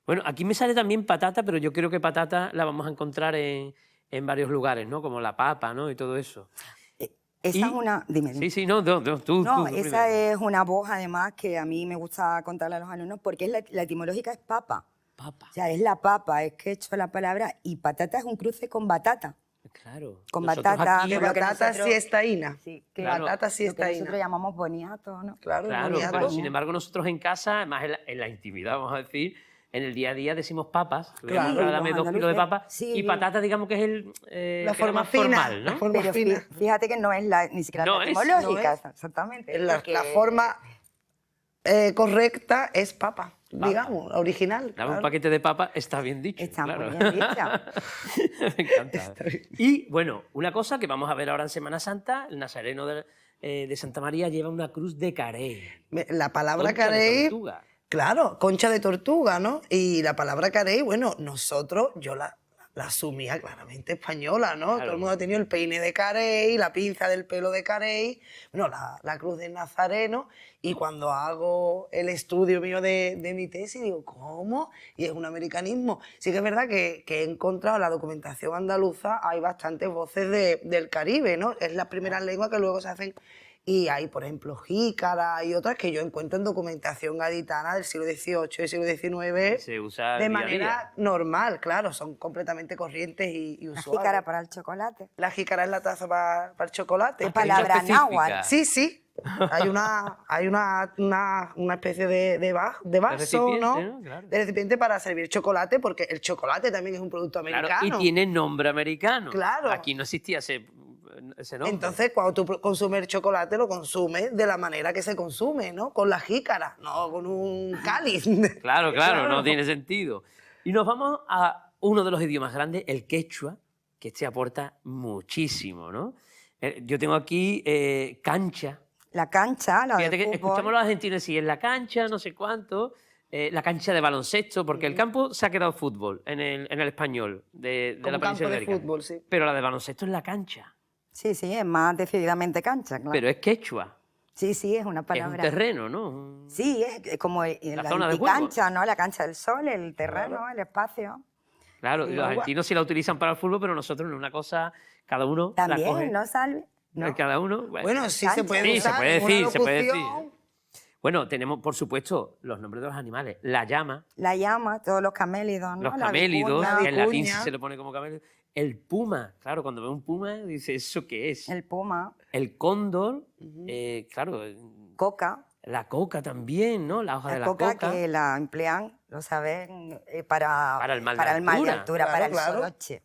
Bueno, aquí me sale también patata, pero yo creo que patata la vamos a encontrar en varios lugares, ¿no? Como la papa, ¿no? Y todo eso.
Esa es una... Dime.
Sí, no, tú.
No,
tú
esa
primero.
es una voz, además, que a mí me gusta contarle a los alumnos, porque la etimológica es papa.
Papa,
O sea, es la papa, es que he hecho la palabra, y patata es un cruce con batata.
claro.
Con
Nosotros
batata,
aquí-
Que
con lo que
batata
nosotros-
sí es taína.
Sí,
Claro.
Batata sí
lo
es
que nosotros
taína.
llamamos boniato, ¿no?
Claro,
Claro,
boniato.
pero sin embargo nosotros en casa, además en la intimidad, vamos a decir, en el día a día decimos papas,
Claro,
ahora dame
los
2 kilos de
andaluces,
papas,
sí.
y patata digamos que es
La forma
más
fina,
formal, ¿no?
la forma
Pero
fina.
fíjate que no es ni siquiera
No
la
es,
etimológica,
no
exactamente.
La
porque-
forma correcta es papa, digamos, la original.
Dame
claro.
un paquete de papas, está bien dicho.
Está
claro.
muy bien dicha.
Me encanta. Y bueno, una cosa que vamos a ver ahora en Semana Santa, el nazareno de Santa María lleva una cruz de carey.
La palabra
concha de
carey,
tortuga.
claro, concha de tortuga, ¿no? Y la palabra carey, bueno, yo la asumía claramente española, ¿no?
Claro.
Todo el mundo ha tenido el peine de carey, la pinza del pelo de carey, bueno, la cruz del nazareno, y cuando hago el estudio mío de mi tesis, digo, ¿cómo? Y es un americanismo. Sí que es verdad que he encontrado en la documentación andaluza, hay bastantes voces del Caribe, ¿no? Es la primera lengua que luego se hacen. Y hay, por ejemplo, jícara y otras que yo encuentro en documentación gaditana del siglo XVIII y siglo XIX
Se usa
de
día a
manera
día.
normal, claro, son completamente corrientes y
La
usuales.
jícara para el chocolate.
La jícara es la taza para el chocolate.
La palabra
específica.
náhuatl.
Sí. Hay una especie de vaso,
recipiente,
¿no?
¿no? Claro.
De recipiente para servir chocolate, porque el chocolate también es un producto
Claro,
americano.
y tiene nombre americano.
Claro.
Aquí no existía ese nombre.
Entonces, cuando tú consumes el chocolate, lo consumes de la manera que se consume, ¿no? Con la jícara, no con un cáliz.
Claro,
Claro.
no tiene sentido. Y nos vamos a uno de los idiomas grandes, el quechua, que este aporta muchísimo, ¿no? Yo tengo aquí cancha.
La cancha, la
Fíjate
de
que
fútbol.
escuchamos a los argentinos decir en la cancha, no sé cuánto, la cancha de baloncesto, porque el campo se ha quedado fútbol en el español de
Como
la
campo
península
de
ibérica.
fútbol, sí.
Pero la de baloncesto es la cancha,
Sí, es más decididamente cancha, claro.
pero es quechua,
Sí, es una
es un
palabra.
terreno, ¿no? Un-
Sí, es como
La
la
zona de juego.
cancha, ¿no? La cancha del sol, el terreno, el espacio.
Claro, y los
agua.
argentinos sí la utilizan para el fútbol, pero nosotros no, una cosa, cada uno la coge.
También, ¿no, Salvi? No.
Cada uno.
Bueno, sí se
Cancha.
puede
Sí, se
usar
puede
en una
decir, se puede decir.
locución.
Bueno, tenemos, por supuesto, los nombres de los animales. La llama,
La llama, todos los camélidos, ¿no?
los
La
camélidos,
vicuña,
que en latín
vicuña.
se le pone como camélido. El puma, claro, cuando ve un puma, dice, ¿eso qué es?
el puma,
El cóndor, claro,
coca.
la coca también, ¿no? La hoja de
La
la
coca
coca.
que la emplean, lo saben, para
el mal de
para el mal de
altura.
altura,
Claro,
para el
claro.
soroche.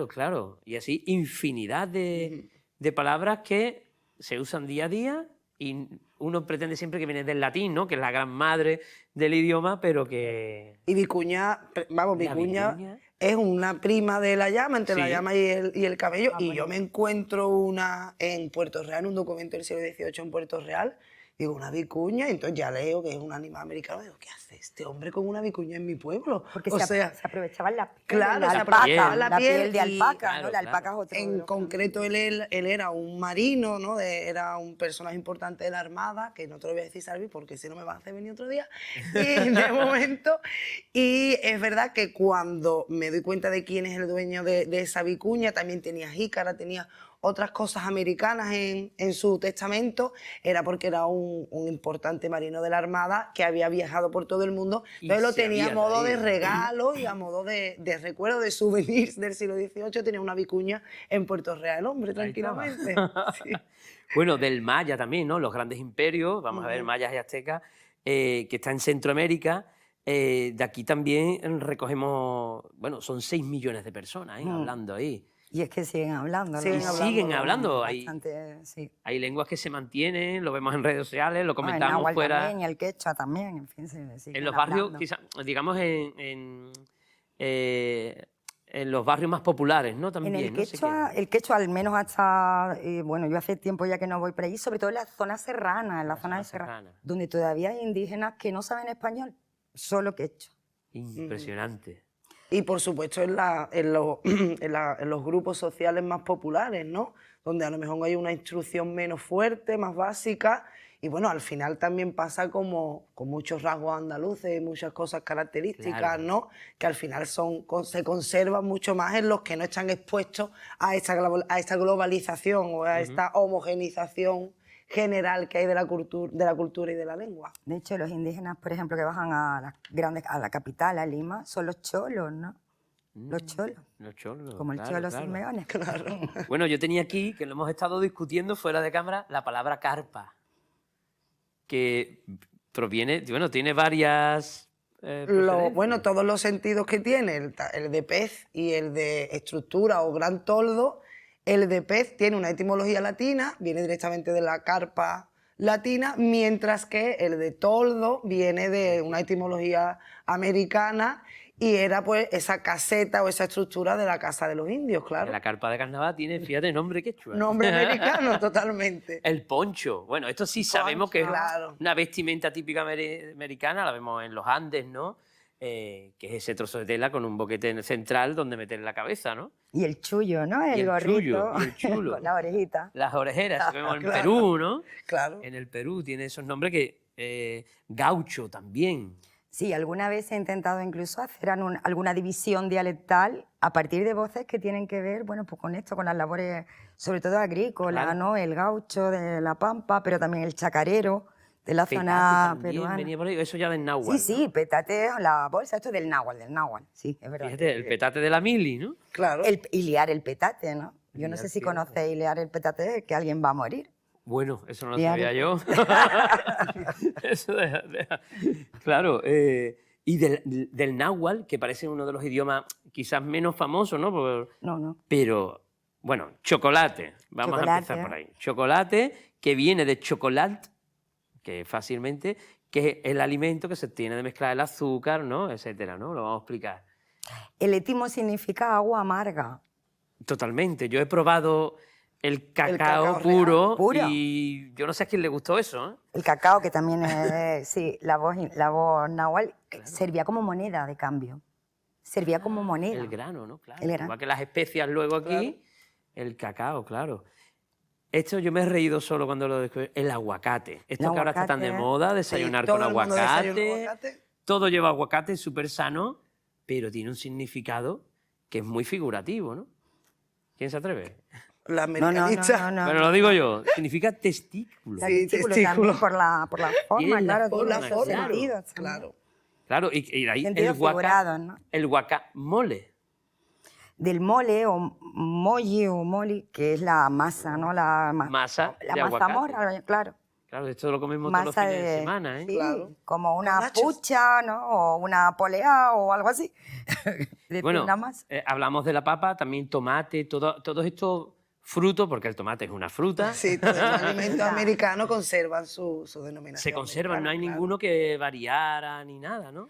Claro. Y así infinidad de palabras que se usan día a día Y uno pretende siempre que viene del latín, ¿no? Que es la gran madre del idioma, pero que...
Y vicuña, vamos,
La
vicuña
vicuña.
es una prima de la llama, entre la
Sí.
llama y el cabello.
Ah,
Y
bueno.
yo me encuentro una en Puerto Real, un documento del siglo XVIII en Puerto Real. Digo, una vicuña, y entonces ya leo que es un animal americano. Digo, ¿qué hace este hombre con una vicuña en mi pueblo?
Porque
O sea,
se aprovechaban la piel,
claro,
la
se
alpaca,
aprovechaba
la piel de
y-
alpaca,
claro,
¿no? La alpaca
claro.
es otro de
en
los-
concreto, él era un marino, ¿no? Era un personaje importante de la Armada, que no te lo voy a decir, Salvi, porque si no me vas a hacer venir otro día. Y de momento, y es verdad que cuando me doy cuenta de quién es el dueño de esa vicuña, también tenía jícara, tenía otras cosas americanas en su testamento, era porque era un importante marino de la Armada que había viajado por todo el mundo,
Y
entonces lo
se
tenía a
había
modo de
traído.
regalo y a modo de recuerdo, de souvenirs del siglo XVIII, tenía una vicuña en Puerto Real, hombre,
Ahí estaba.
tranquilamente. Sí.
Bueno, del maya también, ¿no? Los grandes imperios, vamos a ver,
Ujú.
mayas y aztecas, que está en Centroamérica. De aquí también recogemos, bueno, son 6 millones de personas hablando ahí.
Y es que siguen hablando, ¿no?
Siguen
Y siguen hablando.
Bastante, sí.
Hay lenguas que se mantienen, lo vemos en redes sociales, lo
No, el
comentamos
náhuatl
fuera.
también, y el quechua también, en fin, siguen
En los barrios,
hablando.
quizá, digamos, en los barrios más populares, ¿no?
En
También,
el
¿no? Se
quechua,
queda.
el quechua al menos hasta, bueno, yo hace tiempo ya que no voy por ahí, sobre todo en la zona serrana, en la zona de
zona
serrana,
serrana.
donde todavía hay indígenas que no saben español, solo quechua.
Impresionante.
Y por supuesto en los grupos sociales más populares, ¿no? Donde a lo mejor hay una instrucción menos fuerte, más básica. Y bueno, al final también pasa como con muchos rasgos andaluces y muchas cosas características,
Claro.
¿no? Que al final se conservan mucho más en los que no están expuestos a esta globalización o a esta homogenización general que hay de la cultura y de la lengua.
De hecho, los indígenas, por ejemplo, que bajan a la capital, a Lima, son los cholos, ¿no? Los cholos,
Los cholos,
como el
claro,
cholo
claro.
Simeone.
Bueno, yo tenía aquí, que lo hemos estado discutiendo fuera de cámara, la palabra carpa, que proviene, bueno, tiene varias procedencias.
Bueno, todos los sentidos que tiene, el de pez y el de estructura o gran toldo, el de pez tiene una etimología latina, viene directamente de la carpa latina, mientras que el de toldo viene de una etimología americana y era pues esa caseta o esa estructura de la casa de los indios, claro.
La carpa de carnaval tiene, fíjate, nombre quechua.
Nombre americano, totalmente.
El poncho. Bueno, esto sí sabemos que es
claro.
una vestimenta típica americana, la vemos en los Andes, ¿no? Que es ese trozo de tela con un boquete en el central donde meter la cabeza, ¿no?
Y el chullo, ¿no?
Y
El
el
gorrito,
chullo, y el chulo.
con la orejita.
Las orejeras, que vemos en
Claro.
Perú, ¿no?
Claro.
En el Perú tiene esos nombres que... gaucho también.
Sí, alguna vez he intentado incluso hacer alguna división dialectal a partir de voces que tienen que ver, bueno, pues con esto, con las labores, sobre todo agrícolas,
Claro.
¿no? El gaucho de la Pampa, pero también el chacarero de la
Petate
zona
también
peruana.
venía por ahí, eso ya del náhuatl.
Sí, sí, petate, la bolsa, esto es del náhuatl, sí, es verdad.
Fíjate, el petate de la mili, ¿no?
Claro.
Y liar el petate, ¿no? Yo no
Liar
sé si
piedra.
conocéis liar el petate, que alguien va a morir.
Bueno, eso no lo
Liar
sabía
el-
yo. Eso deja. Claro, y del náhuatl, que parece uno de los idiomas quizás menos famosos, ¿no?
No.
Pero, bueno, chocolate. Vamos a empezar
Chocolate.
por ahí. Chocolate, que viene de chocolate, que fácilmente, que es el alimento que se tiene de mezclar el azúcar, ¿no? Etcétera, ¿no? Lo vamos a explicar.
El étimo significa agua amarga.
Totalmente. Yo he probado el cacao
cacao
puro,
Puro.
y yo no sé a quién le gustó eso, ¿eh?
El cacao, que también es, sí, la voz náhuatl, servía como moneda de cambio. Servía como moneda.
El grano, ¿no? Claro.
El grano.
Igual que las especias luego aquí, el cacao, claro. Esto yo me he reído solo cuando lo descubrí. El aguacate. Esto
El
que ahora está tan de
aguacate.
moda, desayunar
todo
con
el mundo desayuna
aguacate.
aguacate.
Todo lleva aguacate, es súper sano, pero tiene un significado que es muy figurativo, ¿no? ¿Quién se atreve?
La
No.
americanista.
Bueno, lo digo yo. Significa testículo.
La
Sí,
testículo
testículo.
también por la forma,
Tiene la
claro.
Por la
tiene
forma.
sentido también.
Claro.
Claro, y de ahí
Sentido figurado, ¿no?
el guacamole.
Del mole o molli o moli, que es la masa, ¿no? La
Masa de
masa
aguacate.
morra, claro.
Claro, esto lo comemos todos los
Masa
fines de semana, ¿eh?
sí,
Claro.
como una
nachos.
pucha, ¿no? O una polea o algo así. De
Bueno,
una masa.
hablamos de la papa, también tomate, todos estos fruto, porque el tomate es una fruta.
Sí, todos los alimentos americanos conservan su denominación.
Se conservan, no hay
americana,
ninguno que variara ni nada, ¿no?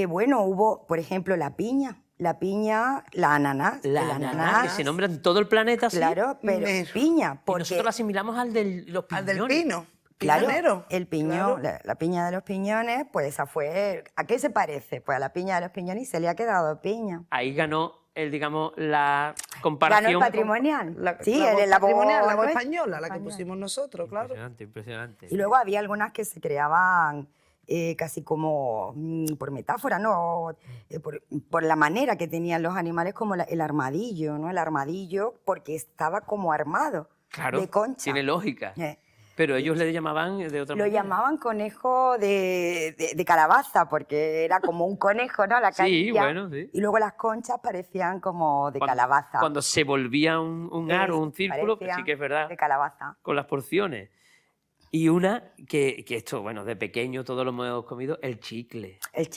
Bueno, hubo, por ejemplo, la piña, la ananás.
La
el
ananá, que se nombra en todo el planeta, ¿sí?
Claro, pero
Pero-
piña,
Y
porque
nosotros lo asimilamos al de los
Al
piñones.
del pino.
claro,
Piñonero.
el piñón,
Claro.
la piña de los piñones, pues esa fue, ¿a qué se parece? Pues a la piña de los piñones y se le ha quedado piña.
Ahí ganó digamos, la
Ganó
comparación.
el patrimonial. Sí,
voz
la voz
patrimonial, la voz
nuestra.
española, la que
Española.
pusimos nosotros, claro.
Impresionante, impresionante.
Y luego había algunas que se creaban casi como por metáfora, ¿no? Por la manera que tenían los animales, como el armadillo, ¿no? El armadillo, porque estaba como armado
Claro,
de concha.
tiene lógica.
Eh,
Pero ellos le llamaban de otra
Lo
manera.
llamaban conejo de calabaza, porque era como un conejo, ¿no? La
Sí,
carilla.
bueno, sí.
Y luego las conchas parecían como de calabaza.
Cuando se volvía un aro, un círculo, pues sí
Parecían
que es verdad,
de calabaza.
con las porciones. Y una que esto, bueno, de pequeño todos lo hemos comido, el chicle.
El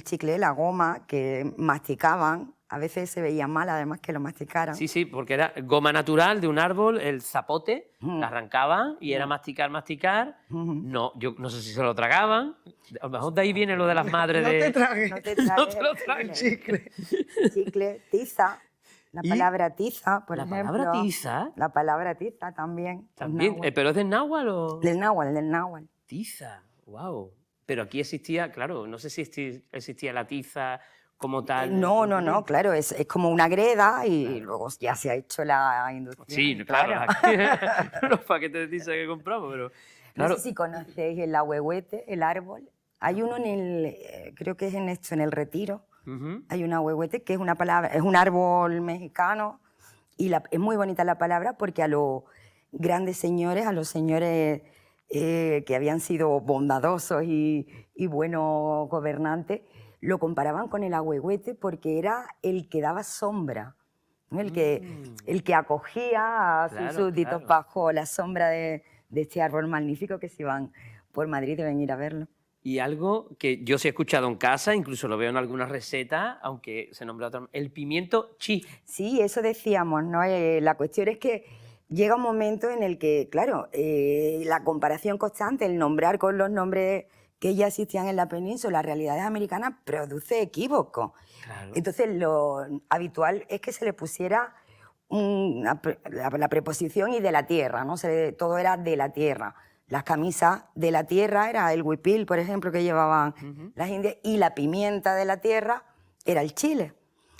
chicle, la goma que masticaban. A veces se veía mal, además, que lo masticaran.
Sí, sí, porque era goma natural de un árbol, el zapote, la arrancaban y era masticar, masticar. No, yo no sé si se lo tragaban. A lo mejor de ahí viene lo de las madres
No
de...
te tragues.
No te
No
tragues
te lo
el
tragues.
Chicle.
chicle, tiza. La
¿Y?
palabra tiza, por
La
ejemplo.
palabra tiza.
La palabra tiza también.
También, ¿pero es del náhuatl o...?
Del náhuatl.
Tiza, wow. Pero aquí existía, claro, no sé si existía la tiza como tal.
No, claro, es como una greda y luego ya se ha hecho la inducción.
Sí, claro, los paquetes de tiza que compramos, pero... Claro,
No sé si conocéis el ahuehuete, el árbol. Hay uno creo que es en el Retiro,
ujú.
hay un ahuehuete que es una palabra, es un árbol mexicano y es muy bonita la palabra porque a los grandes señores, a los señores que habían sido bondadosos y buenos gobernantes, lo comparaban con el ahuehuete porque era el que daba sombra, ¿no? el que acogía a sus
Claro,
súbditos
claro.
bajo la sombra de este árbol magnífico que si van por Madrid deben ir a verlo.
Y algo que yo sí he escuchado en casa, incluso lo veo en algunas recetas, aunque se nombra otra, el pimiento chi.
Sí, eso decíamos, ¿no? La cuestión es que llega un momento en el que, claro, la comparación constante, el nombrar con los nombres que ya existían en la península, las realidades americanas, produce equívocos.
Claro.
Entonces, lo habitual es que se le pusiera la preposición y de la tierra, ¿no? Todo era de la tierra. Las camisas de la tierra era el huipil, por ejemplo, que llevaban las indias, y la pimienta de la tierra era el chile,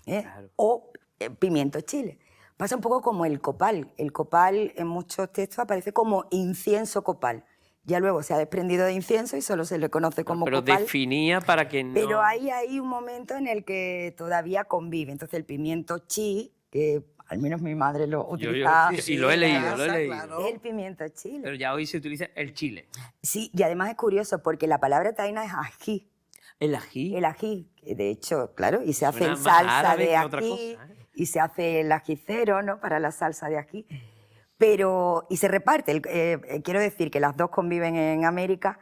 Claro.
o pimiento chile. Pasa un poco como el copal. El copal en muchos textos aparece como incienso copal. Ya luego se ha desprendido de incienso y solo se le conoce como
Pero
copal.
definía para que no...
Pero hay un momento en el que todavía convive. Entonces el pimiento chi, que al menos mi madre lo utiliza,
y lo he leído,
casa,
lo he leído.
claro.
el pimiento chile.
Pero ya hoy se utiliza el chile.
Sí, y además es curioso porque la palabra taína es ají.
El ají.
El ají, que de hecho, claro, y se hace
Suena
en
más
salsa
árabe
de
que otra
ají,
cosa, ¿eh?
y se hace el ajicero, ¿no? Para la salsa de ají. Pero, y se reparte, quiero decir que las dos conviven en América,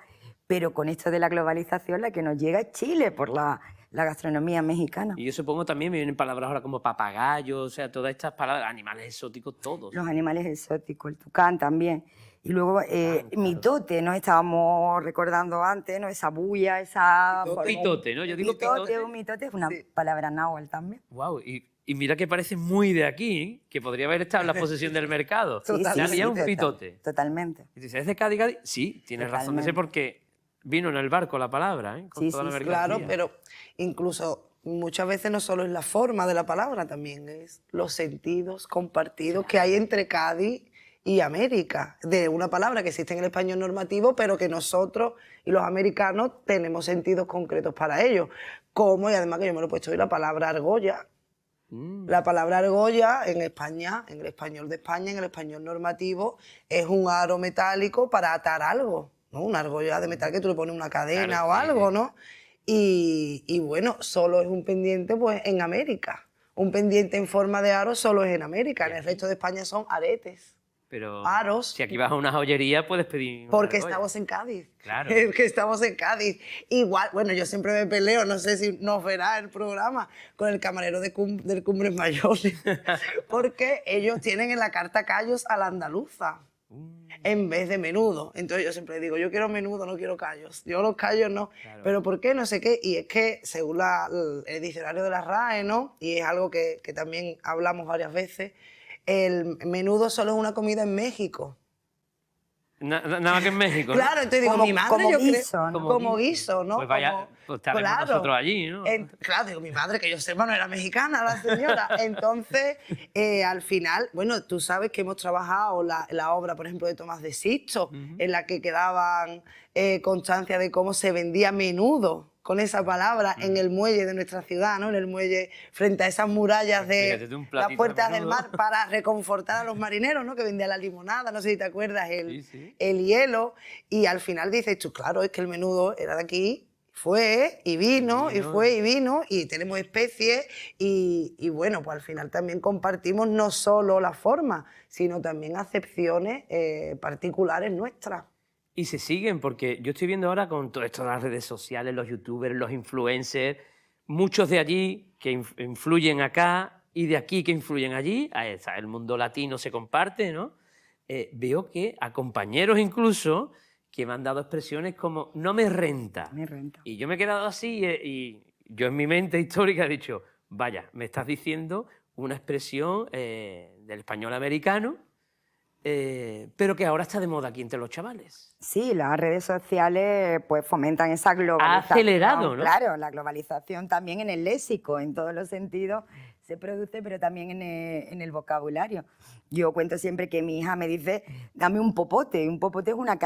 pero con esto de la globalización la que nos llega es Chile por la gastronomía mexicana.
Y yo supongo también me vienen palabras ahora como papagayo, o sea, todas estas palabras, animales exóticos, todos.
Los animales exóticos, el tucán también. Y luego
claro.
mitote, ¿no? Estábamos recordando antes, ¿no? Esa bulla, esa...
Pitote, ¿no? Yo digo pitote.
Un mitote es una palabra náhuatl también.
Wow, y mira que parece muy de aquí, ¿eh? Que podría haber estado en la posesión del mercado.
Sí,
Ya había un pitote.
Totalmente.
Y dices, ¿es de Cádiz, Cádiz? Sí, tienes razón de ser porque vino en el barco la palabra, ¿eh? Con
Sí,
toda la
sí, sí.
mercancía.
Claro, pero incluso muchas veces no solo es la forma de la palabra, también es los sentidos compartidos que hay entre Cádiz y América, de una palabra que existe en el español normativo, pero que nosotros y los americanos tenemos sentidos concretos para ello. Como, y además que yo me lo he puesto hoy, la palabra argolla. La palabra argolla en España, en el español de España, en el español normativo, es un aro metálico para atar algo, ¿no? Una argolla de metal que tú le pones una cadena
Claro,
o
sí,
algo,
sí.
¿no? Y bueno, solo es un pendiente pues en América. Un pendiente en forma de aro solo es en América. En el resto de España son aretes.
Pero
aros.
si aquí vas a una joyería puedes pedir una
Porque
argolla.
estamos en Cádiz.
Claro.
Es que estamos en Cádiz. Igual, bueno, yo siempre me peleo, no sé si nos verá el programa, con el camarero del Cumbres Mayores, porque ellos tienen en la carta callos a la andaluza, en vez de menudo. Entonces yo siempre digo, yo quiero menudo, no quiero callos. Yo los callos no.
Claro.
Pero ¿por qué? No sé qué. Y es que, según el diccionario de la RAE, ¿no? Y es algo que también hablamos varias veces, el menudo solo es una comida en México.
Nada más que en México, ¿no?
Claro, entonces digo,
Como-
mi madre
como
yo
guiso,
creo,
¿no?
como guiso, ¿no?
Pues vaya,
Como-
pues estaremos nosotros allí, ¿no?
Claro, digo, mi madre, que yo sepa, no era mexicana la señora. Entonces, al final, bueno, tú sabes que hemos trabajado la obra, por ejemplo, de Tomás de Sixto, en la que quedaban constancia de cómo se vendía menudo con esa palabra en el muelle de nuestra ciudad, ¿no? En el muelle, frente a esas murallas
Fíjate
de
tú, un
las
platito de
puertas del
menudo.
mar para reconfortar a los marineros, ¿no? Que vendía la limonada, no sé si te acuerdas,
Sí, sí.
el hielo, y al final dices tú, claro, es que el menudo era de aquí, fue y vino, y fue y vino, y tenemos especies, y bueno, pues al final también compartimos no solo la forma, sino también acepciones particulares nuestras.
Y se siguen, porque yo estoy viendo ahora con todo esto de las redes sociales, los youtubers, los influencers, muchos de allí que influyen acá y de aquí que influyen allí, el mundo latino se comparte, ¿no? Veo que a compañeros incluso que me han dado expresiones como no me renta.
Me renta.
Y yo me he quedado así y yo en mi mente histórica he dicho, vaya, me estás diciendo una expresión del español americano, pero que ahora está de moda aquí entre los chavales.
Sí, las redes sociales pues fomentan esa globalización.
Ha acelerado, ¿no?
Claro, la globalización también en el léxico, en todos los sentidos se produce, pero también en el vocabulario. Yo cuento siempre que mi hija me dice, dame un popote. Un popote es una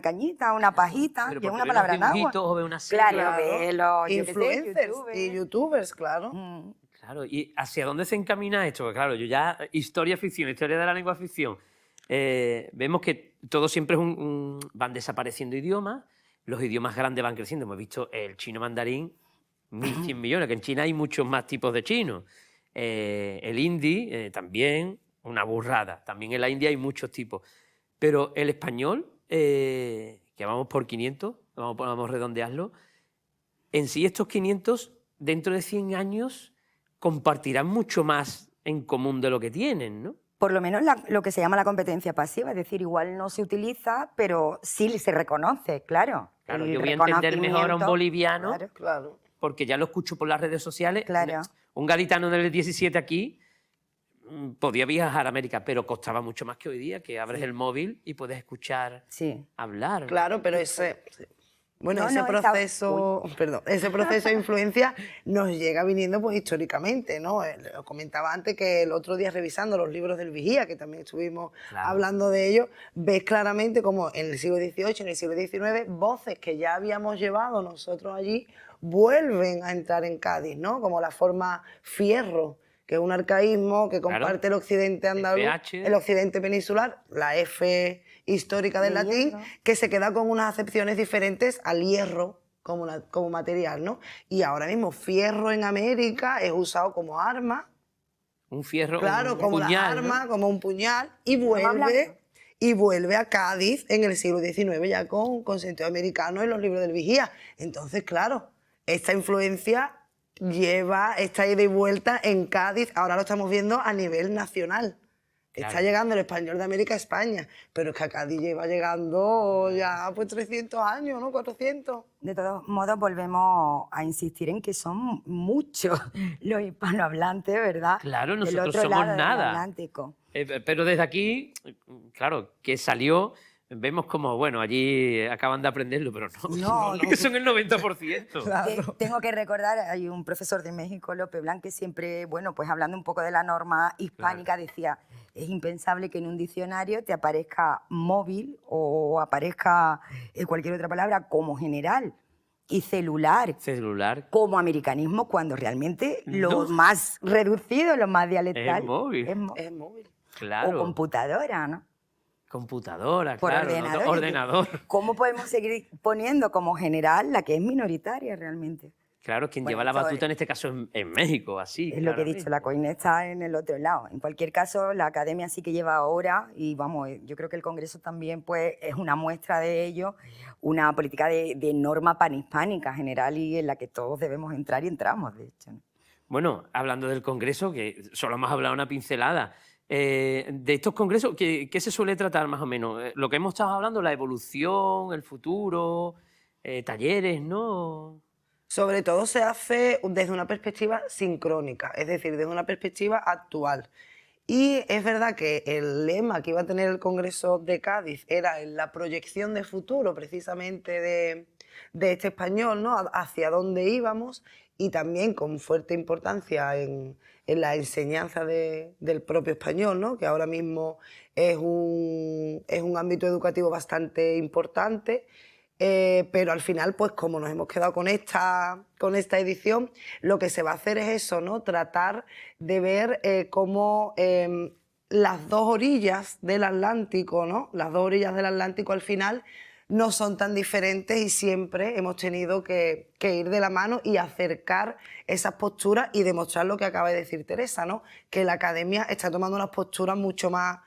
cañita, una pajita,
Pero
que es
porque
una
ve
palabra
los
en agua.
dibujitos o ve una serie.
Claro, ve los yo qué sé,
Influencers
youtubers.
y youtubers, claro.
Claro, ¿y hacia dónde se encamina esto? Porque claro, yo ya, historia-ficción, historia de la lengua-ficción, vemos que todo siempre es van desapareciendo idiomas, los idiomas grandes van creciendo. Hemos visto el chino mandarín, 1.100 millones, que en China hay muchos más tipos de chino. El hindi también, una burrada. También en la India hay muchos tipos. Pero el español, que vamos por 500, vamos a redondearlo, en sí estos 500, dentro de 100 años, compartirán mucho más en común de lo que tienen, ¿no?
Por lo menos lo que se llama la competencia pasiva, es decir, igual no se utiliza, pero sí se reconoce, claro.
Claro,
El
yo voy a entender mejor a un
reconocimiento,
boliviano,
claro.
Claro.
porque ya lo escucho por las redes sociales.
Claro.
Un gaditano del 17 aquí podía viajar a América, pero costaba mucho más que hoy día, que abres el móvil y puedes escuchar
Sí.
hablar.
Claro, pero ese... Bueno,
No,
ese
no,
proceso, perdón, ese proceso de influencia nos llega viniendo pues históricamente, ¿no? Lo comentaba antes que el otro día revisando los libros del Vigía, que también estuvimos
Claro.
hablando de ellos, ves claramente como en el siglo XVIII, en el siglo XIX, voces que ya habíamos llevado nosotros allí vuelven a entrar en Cádiz, ¿no? Como la forma fierro, que es un arcaísmo que
Claro.
comparte el occidente andaluz,
FH.
el occidente peninsular, la F histórica del
De
latín,
hierro.
que se queda con unas acepciones diferentes al hierro como material, ¿no? Y ahora mismo fierro en América es usado como arma,
Un fierro,
claro,
un
como
puñal,
la
¿no?
arma, como un puñal, y
blanco.
vuelve a Cádiz en el siglo XIX ya con sentido americano en los libros del Vigía. Entonces, claro, esta influencia lleva esta ida y vuelta en Cádiz, ahora lo estamos viendo a nivel nacional. Está
Claro.
llegando el español de América a España, pero es que a Cádiz lleva llegando ya pues 300 años, ¿no? 400.
De todos modos, volvemos a insistir en que son muchos los hispanohablantes, ¿verdad?
Claro,
Del
nosotros
otro
somos
lado del
nada.
Atlántico.
Pero desde aquí, claro, que salió, vemos como, bueno, allí acaban de aprenderlo, pero no,
No,
que son el 90%.
Tengo que recordar, hay un profesor de México, López Blanc, que siempre, bueno, pues hablando un poco de la norma hispánica, decía, es impensable que en un diccionario te aparezca móvil o aparezca cualquier otra palabra como general y celular
Celular
como americanismo, cuando realmente lo
No.
más reducido, lo más dialectal
es móvil,
Es móvil.
claro.
o computadora, ¿no?
Computadora,
Por
claro,
ordenador.
ordenador.
¿Cómo podemos seguir poniendo como general la que es minoritaria realmente?
Claro, quien
Bueno,
lleva la
eso
batuta en este caso en México, así.
es lo que he
claramente.
dicho, la COIN está en el otro lado. En cualquier caso, la academia sí que lleva ahora y vamos, yo creo que el Congreso también pues, es una muestra de ello, una política de norma panhispánica general y en la que todos debemos entrar y entramos, de hecho, ¿no?
Bueno, hablando del Congreso, que solo hemos hablado una pincelada, de estos congresos, ¿qué se suele tratar más o menos? Lo que hemos estado hablando, la evolución, el futuro, talleres, ¿no?
Sobre todo se hace desde una perspectiva sincrónica, es decir, desde una perspectiva actual. Y es verdad que el lema que iba a tener el Congreso de Cádiz era en la proyección de futuro, precisamente de este español, ¿no? Hacia dónde íbamos, y también con fuerte importancia en la enseñanza del propio español, ¿no? Que ahora mismo es un ámbito educativo bastante importante. Pero al final, pues como nos hemos quedado con esta edición, lo que se va a hacer es eso, ¿no? Tratar de ver cómo las dos orillas del Atlántico, ¿no? Las dos orillas del Atlántico al final no son tan diferentes y siempre hemos tenido que ir de la mano y acercar esas posturas y demostrar lo que acaba de decir Teresa, ¿no? Que la academia está tomando unas posturas mucho más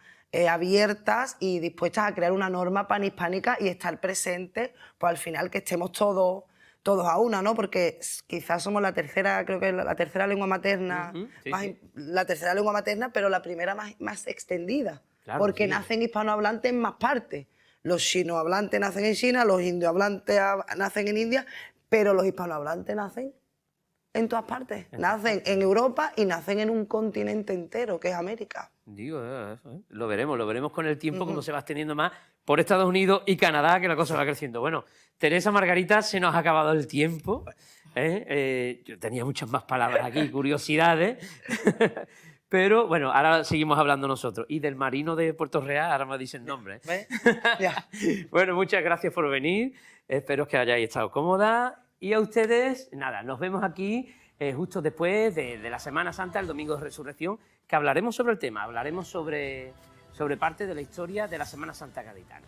abiertas y dispuestas a crear una norma panhispánica y estar presentes, pues al final que estemos todos a una, ¿no? Porque quizás somos la tercera, creo que la tercera lengua materna,
Sí.
la tercera lengua materna, pero la primera más extendida,
Claro,
porque
sí.
nacen hispanohablantes en más partes. Los chinohablantes nacen en China, los indiohablantes nacen en India, pero los hispanohablantes nacen en todas partes. Nacen en Europa y nacen en un continente entero, que es América.
Digo, eso, ¿eh? Lo veremos con el tiempo, cómo se va extendiendo más por Estados Unidos y Canadá, que la cosa va creciendo. Bueno, Teresa, Margarita, se nos ha acabado el tiempo. Yo tenía muchas más palabras aquí, curiosidades. Pero bueno, ahora seguimos hablando nosotros. Y del marino de Puerto Real, ahora me dicen nombre.
¿Ves? Ya.
Bueno, muchas gracias por venir. Espero que hayáis estado cómodas. Y a ustedes, nada, nos vemos aquí justo después de la Semana Santa, el Domingo de Resurrección, que hablaremos sobre el tema, hablaremos sobre parte de la historia de la Semana Santa gaditana.